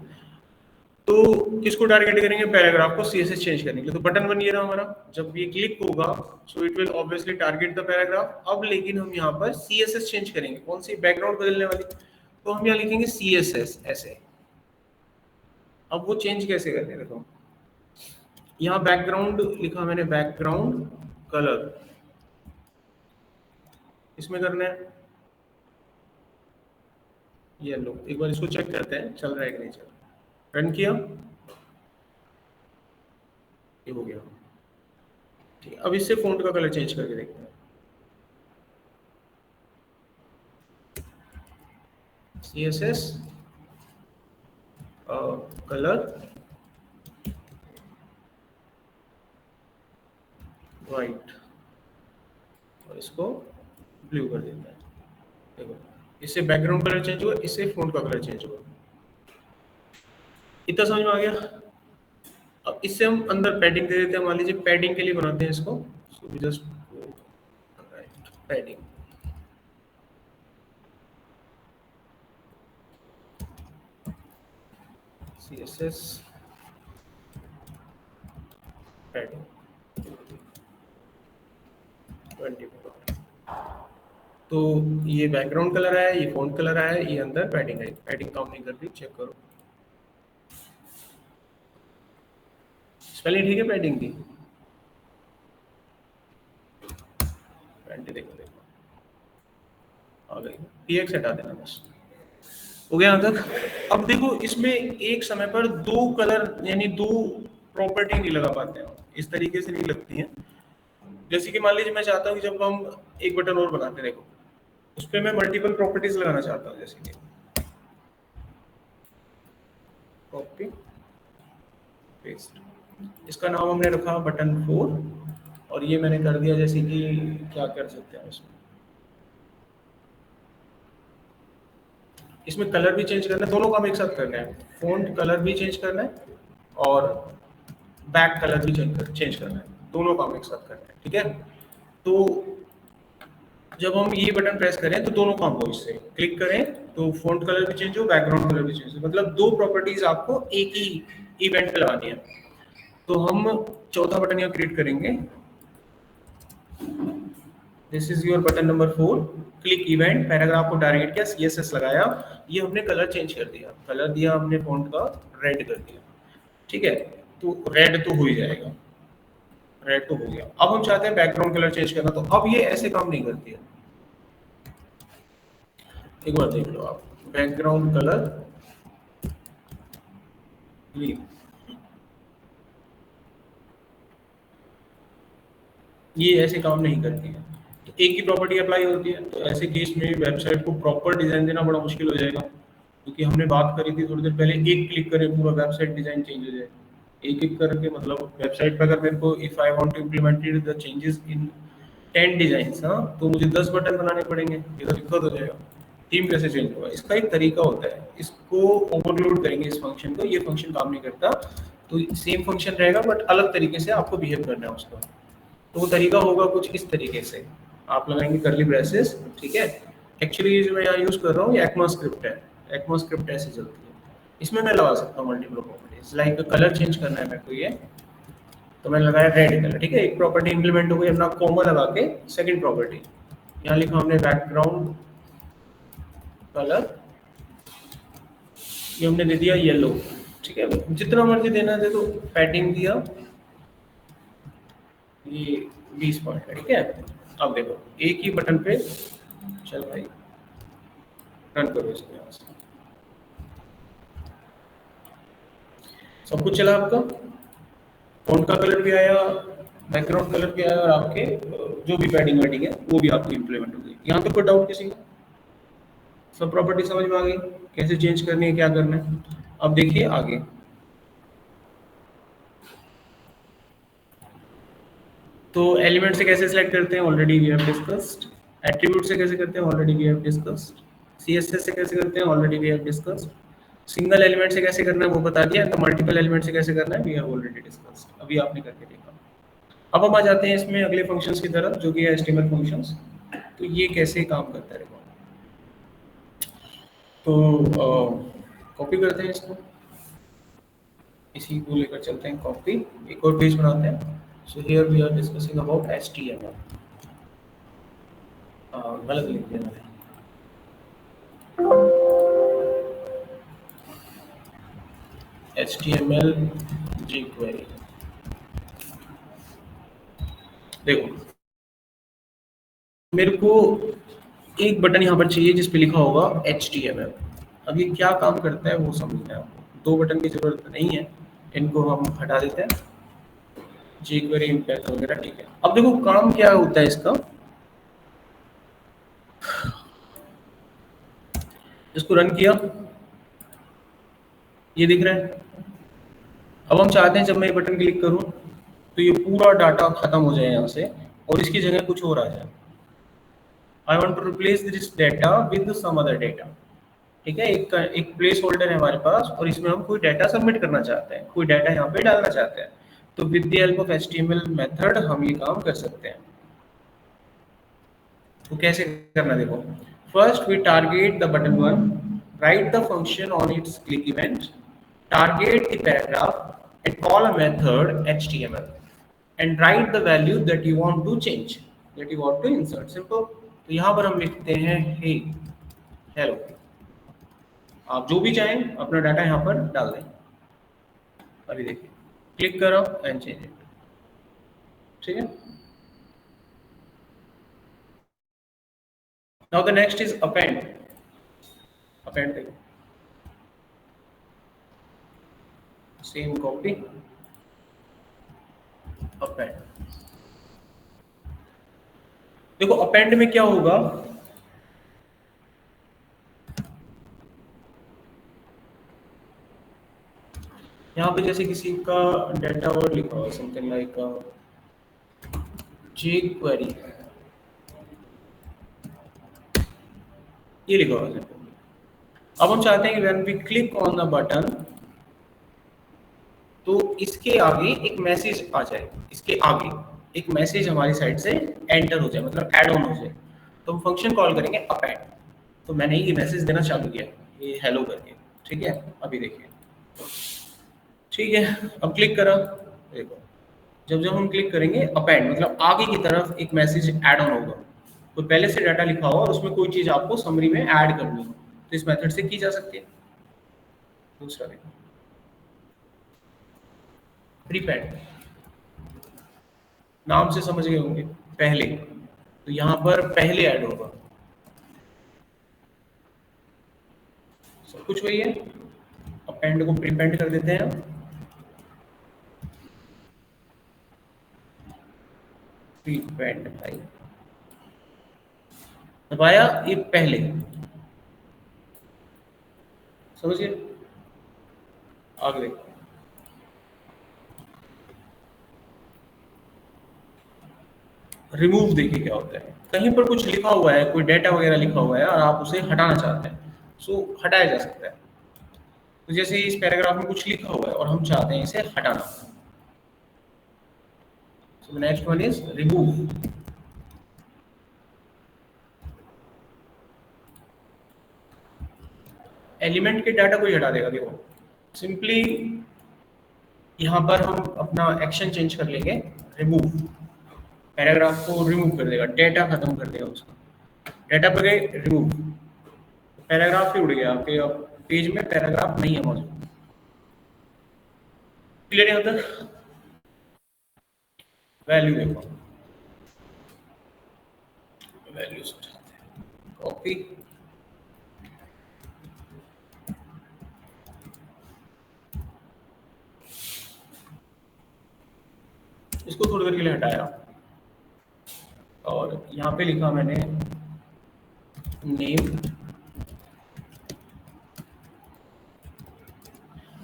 तो किसको टारगेट करेंगे, पैराग्राफ को CSS चेंज करने के लिए। तो बटन बन ये रहा हमारा, जब ये क्लिक होगा so it will obviously target the paragraph. अब लेकिन हम यहाँ पर CSS चेंज करेंगे, कौन सी, बैकग्राउंड बदलने वाली। तो हम यहाँ लिखेंगे CSS ऐसे। अब वो चेंज कैसे करने, देखो, यहाँ बैकग्राउंड लिखा मैंने, बैकग्राउंड कलर इसमें करना है येलो। एक बार इसको चेक करते हैं चल रहा है कि नहीं चल रहा। रन किया, ये हो गया, ठीक है। अब इससे फॉन्ट का कलर चेंज करके देखते हैं, CSS कलर वाइट, और इसको ब्लू कर देता है। देखो, इससे बैकग्राउंड कलर चेंज हुआ, इससे फॉन्ट का कलर चेंज हुआ। इतना समझ में आ गया। अब इससे हम अंदर पैडिंग दे देते हैं, मान लीजिए पैडिंग के लिए बनाते हैं इसको, so just right padding, CSS padding 20। तो ये बैकग्राउंड कलर आया, ये फॉन्ट कलर आया, ये अंदर पैडिंग है, पैडिंग काम नहीं कर रही, चेक करो। चलिए ठीक है, पैडिंग की देखो देखो आ गई, पीएक्स हटा देना बस, हो गया यहाँ तक। अब देखो इसमें एक समय पर दो कलर यानी दो प्रॉपर्टी नहीं लगा पाते हैं, इस तरीके से नहीं लगती हैं। जैसे कि मान लीजिए मैं चाहता हूँ कि जब हम एक बटन और बनाते हैं, देखो उस पर मैं मल्टीपल प्रॉपर्टीज लगाना चाहता हूँ, जैसे कि कॉपी पेस्ट, इसका नाम हमने रखा बटन 4 और ये मैंने कर दिया, जैसे कि क्या कर सकते हैं इसमें, इसमें कलर भी चेंज करना है, दोनों काम एक साथ करना है, फ़ॉन्ट कलर भी चेंज करना है और बैक कलर भी चेंज करना है, दोनों काम एक साथ करना है, ठीक है। तो जब हम ये बटन प्रेस करें तो दोनों काम हो, इससे क्लिक करें तो फ़ॉन्ट कलर भी चेंज हो, बैकग्राउंड कलर भी चेंज हो, मतलब दो प्रॉपर्टीज आपको एक ही इवेंट पे लगानी है। तो हम चौथा बटन यहाँ क्रिएट करेंगे, this is your button number 4, click event, paragraph को टारगेट किया, सीएसएस लगाया, ये हमने कलर चेंज कर दिया, कलर दिया हमने फॉन्ट का रेड कर दिया, ठीक है। तो रेड तो हो ही जाएगा, रेड तो हो गया। अब हम चाहते हैं बैकग्राउंड कलर चेंज करना, तो अब ये ऐसे काम नहीं करती है, एक बार देख लो आप, बैकग्राउंड कलर ये ऐसे काम नहीं करती है, तो एक ही प्रॉपर्टी अप्लाई होती है, तो ऐसे केस में वेबसाइट को प्रॉपर डिजाइन देना बड़ा मुश्किल हो जाएगा, क्योंकि हमने बात करी थी थोड़ी देर पहले, एक क्लिक करें पूरा वेबसाइट डिजाइन चेंज हो जाए, एक एक करके, मतलब वेबसाइट पर अगर मेरे को if I want to implemented the changes in 10 design, हाँ तो मुझे 10 बटन बनाने पड़ेंगे, ये तो दिक्कत हो जाएगा। थीम कैसे चेंज होगा, इसका एक तरीका होता है, इसको ओवरलोड करेंगे इस फंक्शन को, ये फंक्शन काम नहीं करता, तो सेम फंक्शन रहेगा बट अलग तरीके से आपको बिहेव करना है उसका। तो वो तरीका होगा कुछ इस तरीके से, आप लगाएंगे करली ब्रेसेस, ठीक है। एक्चुअली जो मैं यहाँ यूज कर रहा हूँ ये एक्मास्क्रिप्ट है, एक्मास्क्रिप्ट ऐसे चलती है, इसमें मैं लगा सकता हूँ multiple properties, like colour change करना है मेरे को ये, तो मैंने लगाया रेड कलर, ठीक है, एक प्रॉपर्टी इंप्लीमेंट हो गई, अपना कॉमा लगा के सेकंड प्रॉपर्टी यहाँ लिखा हमने बैकग्राउंड कलर, ये हमने दे दिया येलो, ठीक है, जितना मर्जी देना दे, तो पैडिंग दिया ये 20 पॉइंट है, ठीक है। अब देखो एक ही बटन पे, चल भाई रन करो इसको, यहाँ से सब कुछ चला आपका, फॉन्ट का कलर भी आया, बैकग्राउंड कलर भी आया, और आपके जो भी पैडिंग वेडिंग है वो भी आपकी इंप्लीमेंट हो गई। यहाँ तक कोई डाउट किसी का, सब प्रॉपर्टी समझ में आ गई, कैसे चेंज करनी है, क्या करना है। अब देखिए आगे, तो एलिमेंट से कैसे सिलेक्ट करते हैं, already we have discussed. Attribute से कैसे करते हैं, already we have discussed. CSS से कैसे करते हैं, already we have discussed. Single element से कैसे करना है वो बता दिया, तो मल्टीपल एलिमेंट से कैसे करना है वी हैव ऑलरेडी डिस्कस्ड, अभी आपने करके देखा। अब हम आ जाते हैं इसमें अगले फंक्शंस की तरफ, जो कि है एचटीएमएल फंक्शंस। तो ये कैसे काम करता है, तो कॉपी करते हैं इसको, इसी को लेकर चलते हैं कॉपी, एक और पेज बनाते हैं। So here we are discussing about HTML, गलत लिख दिया मैंने, HTML jQuery। देखो मेरे को एक बटन यहाँ पर चाहिए जिस पे लिखा होगा HTML, अब ये क्या काम करता है वो समझना है आपको, दो बटन की जरूरत नहीं है, इनको हम हटा देते हैं, jQuery इम्पैक्ट वगैरह, ठीक है। अब देखो काम क्या होता है इसका, इसको रन किया, ये दिख रहा है। अब हम चाहते हैं जब मैं ये बटन क्लिक करूं तो ये पूरा डाटा खत्म हो जाए यहाँ से, और इसकी जगह कुछ और आ जाए। I want to replace this data with some other data, ठीक है, एक प्लेस होल्डर है हमारे पास, और इसमें हम कोई डाटा सबमिट करना चाहते हैं, कोई डाटा यहाँ पे डालना चाहते हैं, तो with the help of HTML method हम ये काम कर सकते हैं। तो कैसे करना देखो, first we target the button 1, write the function on its click event, target the paragraph, and call a method HTML, and write the value that you want to change, that you want to insert, simple। तो यहाँ पर हम लिखते हैं hey hello, आप जो भी चाहें अपना डाटा यहाँ पर डाल दें। अभी देखिए क्लिक करो एंड चेंज इट। ठीक है, now the next is append. Append देखो, सेम कॉपी, अपेंड। देखो अपेंड में क्या होगा, यहाँ पे जैसे किसी का डेटा वर्ड लिखा हुआ समथिंग लाइक जे क्वेरी, ये लिखा हुआ है। अब हम चाहते हैं कि when we click on the button तो इसके आगे एक मैसेज आ जाए, इसके आगे एक मैसेज हमारी साइड से एंटर हो जाए, मतलब ऐड ऑन हो जाए। तो हम फंक्शन कॉल करेंगे अपेंड। तो मैंने ये मैसेज देना चालू किया, ये हेलो करके। ठीक है, अभी देखिए। ठीक है, अब क्लिक करा, देखो जब जब हम क्लिक करेंगे अपेंड मतलब आगे की तरफ एक मैसेज ऐड ऑन होगा। तो पहले से डाटा लिखा हुआ और उसमें कोई चीज आपको समरी में ऐड करनी हो तो इस मेथड से की जा सकती है। दूसरा देखो, प्रीपेड, नाम से समझ गए होंगे पहले, तो यहाँ पर पहले ऐड होगा, सब कुछ वही है। अपेंड को प्रीपेंड कर देते हैं, प्रीपेंड भाई दबाया, ये पहले, समझिए। आगे देखो, रिमूव देखिए क्या होता है। कहीं पर कुछ लिखा हुआ है, कोई डेटा वगैरह लिखा हुआ है और आप उसे हटाना चाहते हैं, सो हटाया जा सकता है। तो जैसे इस पैराग्राफ में कुछ लिखा हुआ है और हम चाहते हैं इसे हटाना, so next one is remove. Element के डाटा को ही हटा देगा, देखो सिंपली यहाँ पर हम अपना एक्शन चेंज कर लेंगे, रिमूव। पैराग्राफ को रिमूव कर देगा, डेटा खत्म कर देगा उसका। डेटा पर गए, रिमूव, पैराग्राफ ही उड़ गया आपके, अब पेज में पैराग्राफ नहीं है मौजूद। क्लियर है उधर? वैल्यू देखो, वैल्यूज कॉपी, इसको थोड़ी देर के लिए हटाया और यहाँ पे लिखा मैंने नेम,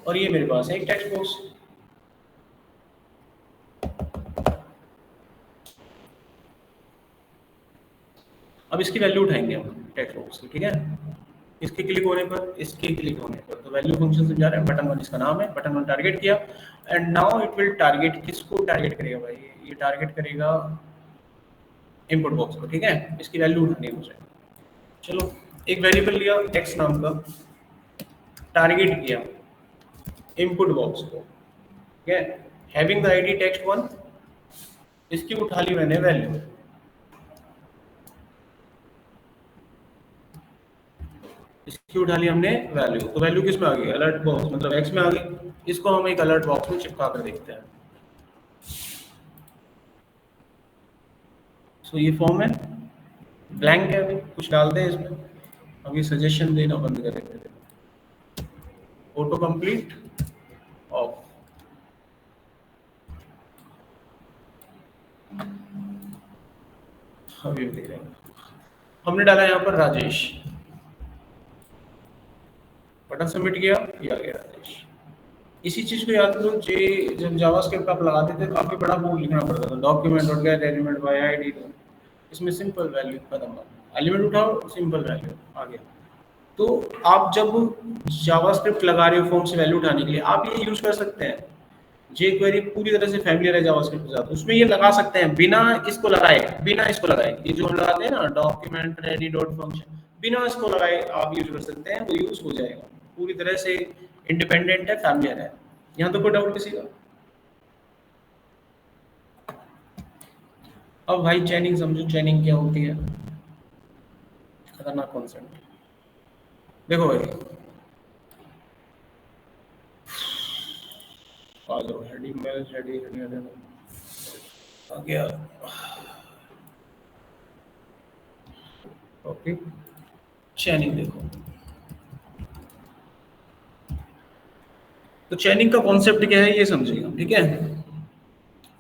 और ये मेरे पास है एक टेक्स्ट बॉक्स। अब इसकी वैल्यू उठाएंगे हम टेक्स्ट बॉक्स की, ठीक है। इसके क्लिक होने पर, इसके क्लिक होने पर तो वैल्यू फंक्शन समझा रहे हैं। बटन वन इसका नाम है, बटन वन टारगेट किया and now it will target, किसको टारगेट करेगा भाई, ये टारगेट करेगा इनपुट बॉक्स को, ठीक है। इसकी वैल्यू उठानी है मुझे। चलो एक वेरिएबल लिया एक्स नाम का, टारगेट किया इनपुट बॉक्स को, ठीक है। Having the ID text one, इसकी उठा ली मैंने वैल्यू, इसकी उठा ली हमने वैल्यू। तो वैल्यू किस में आ गई, अलर्ट बॉक्स, मतलब एक्स में आ गई। इसको हम एक अलर्ट बॉक्स में चिपका कर देखते हैं। सो ये फॉर्म है, ब्लैंक है, अभी कुछ डालते हैं इसमें। अभी सजेशन देना बंद कर देते हैं, ऑटो कंप्लीट ऑफ। अभी भी दे रहे हैं, हमने डाला यहाँ पर राजेश, बटन सबमिट किया, ये आ गया राजेश। इसी चीज को याद करो, जे जब जावास्क्रिप्ट आप लगाते थे तो काफी बड़ा बोर्ड लिखना पड़ता था, document dot gate element by ID. इसमें सिंपल वैल्यू खत्म, एलिमेंट उठाओ सिंपल वैल्यू आ गया। तो आप जब जावास्क्रिप्ट लगा रहे हो फॉर्म से वैल्यू उठाने के लिए, आप ये यूज कर सकते हैं। जे क्वेरी पूरी तरह से फैमिलियर है जावास्क्रिप्ट के साथ, उसमें ये लगा सकते हैं बिना इसको लगाए, बिना इसको लगाए। ये जो हम लगाते हैं ना डॉक्यूमेंट रेडी डॉट फंक्शन, बिना इसको लगाए आप यूज कर सकते हैं, वो यूज हो जाएगा। पूरी तरह से इंडिपेंडेंट है, फैमिलियर है। यहाँ तो कोई डाउट किसी का? अब भाई चैनिंग समझो, चैनिंग क्या होती है, खतरनाक कॉन्सेप्ट। देखो भाई, आ जाओ हेड ईमेल हेड आ गया। ओके चैनिंग देखो, तो चैनिंग का कॉन्सेप्ट क्या है ये समझिएगा, ठीक है।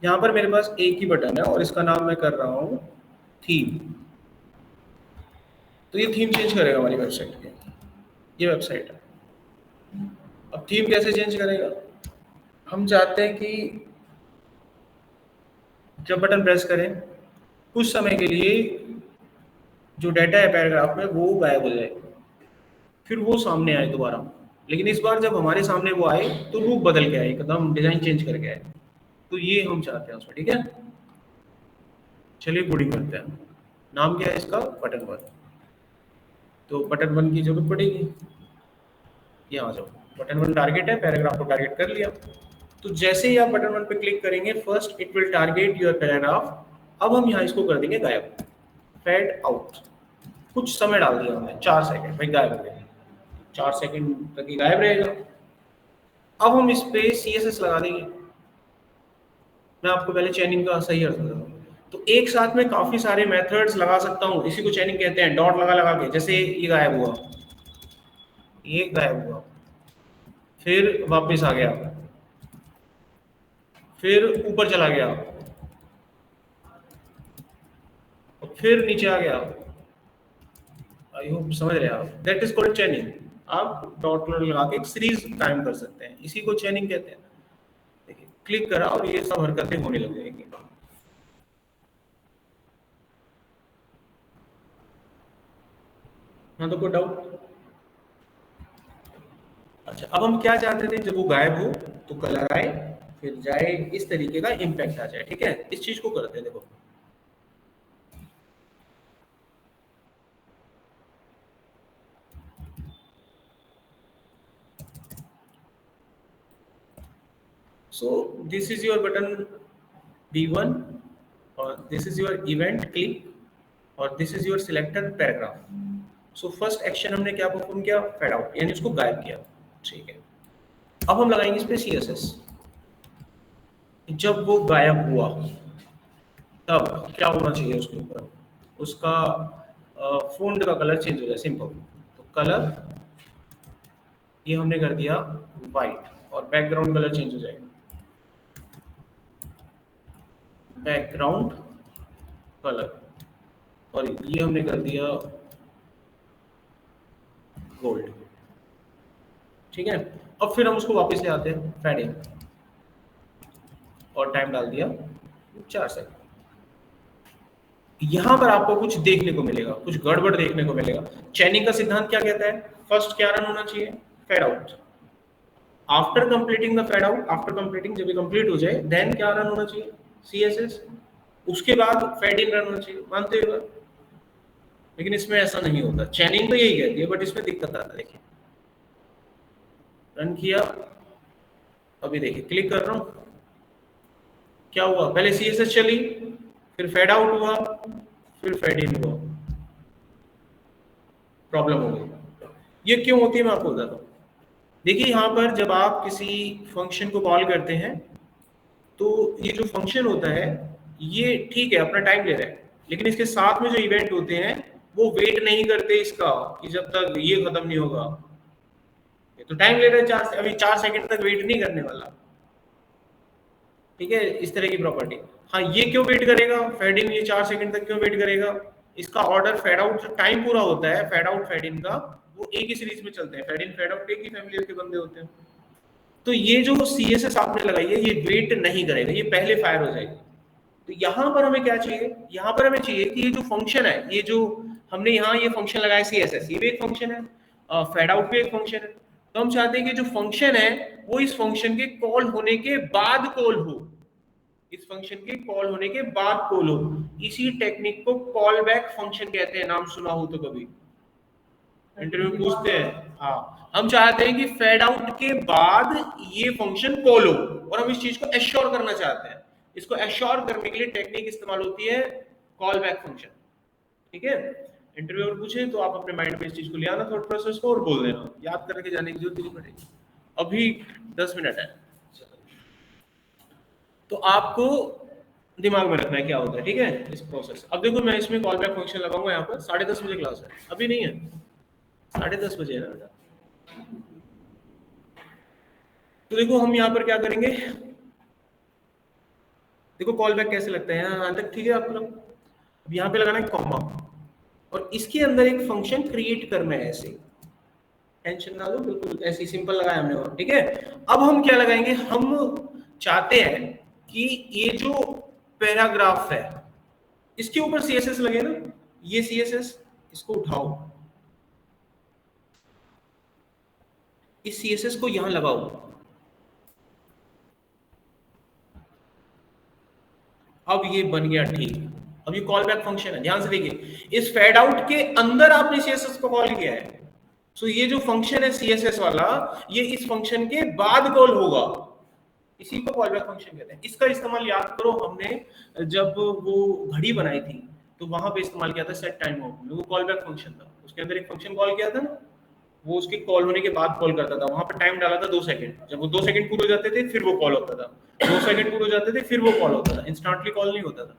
यहाँ पर मेरे पास एक ही बटन है और इसका नाम मैं कर रहा हूँ थीम। तो ये थीम चेंज करेगा हमारी वेबसाइट की, ये वेबसाइट है। अब थीम कैसे चेंज करेगा, हम चाहते हैं कि जब बटन प्रेस करें कुछ समय के लिए जो डाटा है पैराग्राफ में वो गायब हो जाए, फिर वो सामने आए दोबारा। लेकिन इस बार जब हमारे सामने वो आए तो रूप बदल के आए, एकदम डिजाइन चेंज करके आए। तो ये हम चाहते हैं उसमें, ठीक है। चलिए कोडिंग करते हैं। नाम क्या है इसका, बटन वन। तो बटन वन की जरूरत पड़ेगी, यहाँ आ जाओ। बटन वन टारगेट है, पैराग्राफ को टारगेट कर लिया। तो जैसे ही आप बटन वन पे क्लिक करेंगे first it will target your paragraph. अब हम यहाँ इसको कर देंगे गायब, फेड आउट। कुछ समय डाल दिया हमने, 4 सेकंड, भाई गायब हो गया। 4 सेकंड तक ही गायब रहेगा। अब हम इस पे CSS लगा देंगे। मैं आपको पहले चैनिंग का सही अर्थ बता दूं। तो एक साथ में काफी सारे मेथड्स लगा सकता हूँ, इसी को चैनिंग कहते हैं। डॉट लगा लगा के, जैसे ये गायब हुआ, ये गायब हुआ, फिर वापस आ गया, फिर ऊपर चला गया, और फिर नीचे आ गया। आई होप समझ रहे हैं आप। That is called चैनिंग। आप डॉट लगा के एक सीरीज टाइम कर सकते हैं, इसी को चैनिंग कहते हैं। देखिए क्लिक करा और ये सब हरकतें होने लग जाएंगी। हाँ तो कोई डाउट? अच्छा अब हम क्या चाहते थे, जब वो गायब हो तो कलर आए, फिर जाए, इस तरीके का इम्पैक्ट आ जाए, ठीक है। इस चीज को करते हैं, देखो। So this is your button B1 और this is your event click और this is your selected paragraph. So first action हमने क्या परफॉर्म किया, फेड आउट, यानी उसको गायब किया, ठीक है। अब हम लगाएंगे इस पे CSS। जब वो गायब हुआ तब क्या होना चाहिए उसके ऊपर, उसका फोंट का कलर चेंज हो जाए, सिंपल। तो कलर ये हमने कर दिया वाइट और बैकग्राउंड कलर चेंज हो जाएगा, बैकग्राउंड कलर, और ये हमने कर दिया गोल्ड, ठीक है। अब फिर हम उसको वापस ले आते हैं फेडिंग, और टाइम डाल दिया 4 सेकंड। यहां पर आपको कुछ देखने को मिलेगा, कुछ गड़बड़ देखने को मिलेगा। चैनिंग का सिद्धांत क्या कहता है, फर्स्ट क्या रन होना चाहिए, fade out. After completing the fade out, after completing, जब ये कंप्लीट हो जाए देन क्या रन होना चाहिए, CSS। उसके बाद फेड इन रन होना चाहिए, मानते हो? लेकिन इसमें ऐसा नहीं होता। चैनिंग तो यही कहती है, बट इसमें दिक्कत आता है। देखिए रन किया, अभी देखिए क्लिक कर रहा हूं, क्या हुआ, पहले CSS चली, फिर फेड आउट हुआ, फिर फेड इन हुआ, प्रॉब्लम हो गई। ये क्यों होती है मैं आपको बताता हूँ। देखिए यहाँ पर जब आप किसी फंक्शन को कॉल करते हैं तो ये जो फंक्शन होता है ये ठीक है अपना टाइम ले रहा है, लेकिन इसके साथ में जो इवेंट होते हैं वो वेट नहीं करते इसका कि जब तक ये खत्म नहीं होगा। ये तो टाइम ले रहा है, अभी 4 सेकंड तक वेट नहीं करने वाला, ठीक है। इस तरह की प्रॉपर्टी। हाँ ये क्यों वेट करेगा, फेड इन ये 4 सेकंड तक क्यों वेट करेगा, इसका ऑर्डर फेड आउट जो टाइम पूरा होता है फेड आउट फेड इन का, वो एक ही सीरीज में चलते हैं। फेड इन फेड आउट एक ही फैमिली के बंदे होते हैं। तो ये जो CSS आपने लगाई है ये वेट नहीं करेगा, ये पहले फायर हो जाएगी। तो यहाँ पर हमें क्या चाहिए, यहाँ पर हमें चाहिए कि ये जो फंक्शन है, ये जो हमने यहाँ ये फंक्शन लगाया CSS, ये भी एक फंक्शन है, फेड आउट भी एक फंक्शन है। तो हम चाहते हैं कि जो फंक्शन है वो इस फंक्शन के कॉल होने के बाद कॉल हो, इस फंक्शन के कॉल होने के बाद कॉल हो। इसी टेक्निक को कॉल बैक फंक्शन कहते हैं, नाम सुना हो तो कभी इंटरव्यू में पूछते हैं। हाँ हम चाहते हैं कि फेड आउट के बाद ये फंक्शन कॉल हो, और हम इस चीज को एश्योर करना चाहते हैं। इसको एश्योर करने के लिए टेक्निक इस्तेमाल होती है कॉल बैक फंक्शन, ठीक है। इंटरव्यूअर पूछे तो आप अपने माइंड में इस चीज को ले आना, थॉट प्रोसेस को, और बोल देना, याद करके जाने की जरूरत नहीं पड़ेगी। अभी 10 मिनट है। तो आपको दिमाग में रखना है क्या होता है, ठीक है, इस प्रोसेस। अब देखो मैं इसमें कॉल बैक फंक्शन लगाऊंगा यहाँ पर, 10:30 बजे क्लास है, अभी नहीं है, 10:30 बजे है ना बेटा। तो देखो हम यहाँ पर क्या करेंगे, देखो कॉल बैक कैसे लगता है, यहाँ तक ठीक है आप लोग। अब यहाँ पे लगाना है कॉमा, और इसके अंदर एक फंक्शन क्रिएट करना है ऐसे, टेंशन ना लो, बिल्कुल ऐसे सिंपल लगाया हमने, और ठीक है। अब हम क्या लगाएंगे, हम चाहते हैं कि ये जो पैराग्राफ है इसके ऊपर सीएसएस लगे ना, ये सीएसएस इसको उठाओ, इस सीएसएस को यहां लगाओ। अब ये बन गया ठीक। अब ये कॉल बैक फंक्शन है, ध्यान से देखिए, इस फेड आउट के अंदर आपने सीएसएस को कॉल किया है। सो ये जो फंक्शन है सीएसएस वाला, ये इस फंक्शन के बाद कॉल होगा, इसी को कॉल बैक फंक्शन कहते हैं। इसका इस्तेमाल याद करो, हमने जब वो घड़ी बनाई थी तो वहां पे इस्तेमाल किया था सेट टाइम आउट में, वो कॉल बैक फंक्शन था, उसके अंदर एक फंक्शन कॉल किया था ना, वो उसके कॉल होने के बाद कॉल करता था, वहां पर टाइम डाला था 2 सेकंड, जब वो 2 सेकंड पूरे हो जाते थे फिर वो कॉल होता था, 2 सेकंड पूरे हो जाते थे फिर वो कॉल होता था, इंस्टेंटली कॉल नहीं होता था।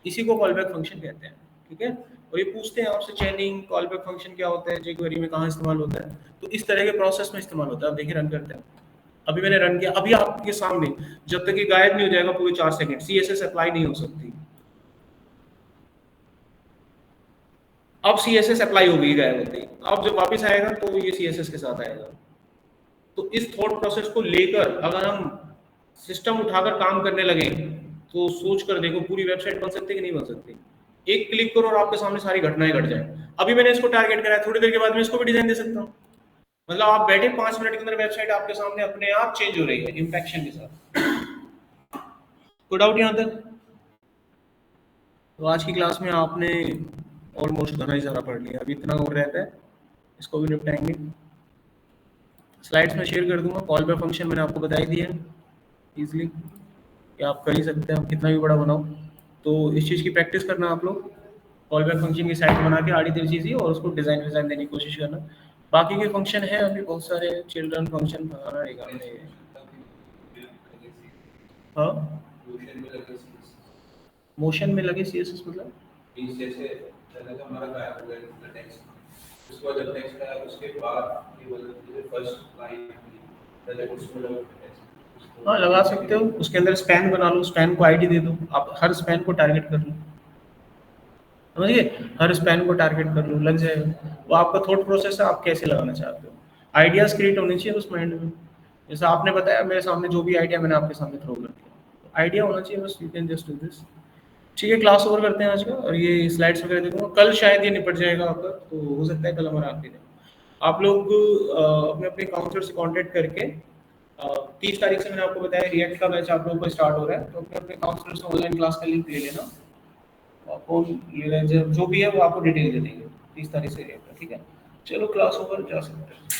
इसी को कॉल बैक फंक्शन कहते हैं, ठीक है। और ये पूछते हैं आपसे चेनिंग कॉल बैक फंक्शन क्या होता है, jQuery में कहाँ इस्तेमाल होता है, तो इस तरह के प्रोसेस में इस्तेमाल होता है। अब देखिए रन करते हैं, अभी मैंने रन किया, अभी आपके सामने जब तक ये गायब नहीं हो जाएगा पूरे 4 सेकंड, सीएसएस अप्लाई नहीं हो सकती। अब सीएसएस अप्लाई हो गई गायब होती, अब जब वापस आएगा तो ये सीएसएस के साथ आएगा। तो इस थॉट प्रोसेस को लेकर अगर हम सिस्टम उठाकर काम करने लगे तो सोच कर देखो पूरी वेबसाइट बन सकती है कि नहीं बन सकती। एक क्लिक करो और आपके सामने सारी घटनाएं घट जाए। अभी मैंने इसको टारगेट करा है, थोड़ी देर के बाद मैं इसको भी डिजाइन दे सकता हूँ। मतलब आप बैठे 5 मिनट के अंदर वेबसाइट आपके सामने अपने आप चेंज हो रही है इंपैक्शन के साथ। कोई डाउट यहाँ तक? तो आज की क्लास में आपने ऑलमोस्ट घना ही सारा पढ़ लिया, अभी इतना और रहता है, इसको भी निपटाएंगे। स्लाइड्स में शेयर कर दूंगा, कॉल बैक फंक्शन मैंने आपको बताई दिया है इजीली कि आप कर ही सकते हैं, आप कितना भी बड़ा बनाओ। तो इस चीज़ की प्रैक्टिस करना आप लोग, कॉल बैक फंक्शन की साइट बना के आड़ी तेरी चीज़, और उसको डिज़ाइन विज़ाइन देने की कोशिश करना। बाकी के फंक्शन है अभी बहुत सारे, चिल्ड्रन फंक्शन बनाना रहेगा हमने। हाँ, मोशन में लगे सीएसएस मतलब जैसे पहले तो हमारा गायब हो गया टेक्स्ट, उसके बाद जब टेक्स्ट आया उसके बाद ये मतलब जैसे फर्स्ट लाइन पहले उसमें लगा टेक्स्ट। हाँ लगा सकते हो, उसके अंदर स्पैन बना लो, स्पैन को आईडी दे दो, आप हर स्पैन को टारगेट कर लो, समझिए, हर स्पैन को टारगेट कर लो, लग जाएगा। वो आपका थॉट प्रोसेस है, आप कैसे लगाना चाहते हो, आइडियाज क्रिएट होने चाहिए उस माइंड में। जैसा आपने बताया मेरे सामने जो भी आइडिया मैंने आपके सामने थ्रो कर दिया, आइडिया होना चाहिए बस, you can just do this. ठीक है, क्लास ओवर करते हैं आज का, और ये स्लाइड्स वगैरह देखूंगा कल, शायद ये निपट जाएगा आपका, तो हो सकता है कल हमारा आखिरी दिन। आप लोग अपने अपने काउंसलर से कांटेक्ट करके 30 तारीख से मैंने आपको बताया रिएक्ट का बैच आप लोगों को स्टार्ट हो रहा है, तो अपने अपने काउंसलर से ऑनलाइन क्लास का लिंक ले लेना, कौन ले रहे हैं जो भी है वो आपको डिटेल दे देंगे 30 तारीख से रिएक्ट, ठीक है। चलो क्लास ओवर, जा सकते हैं।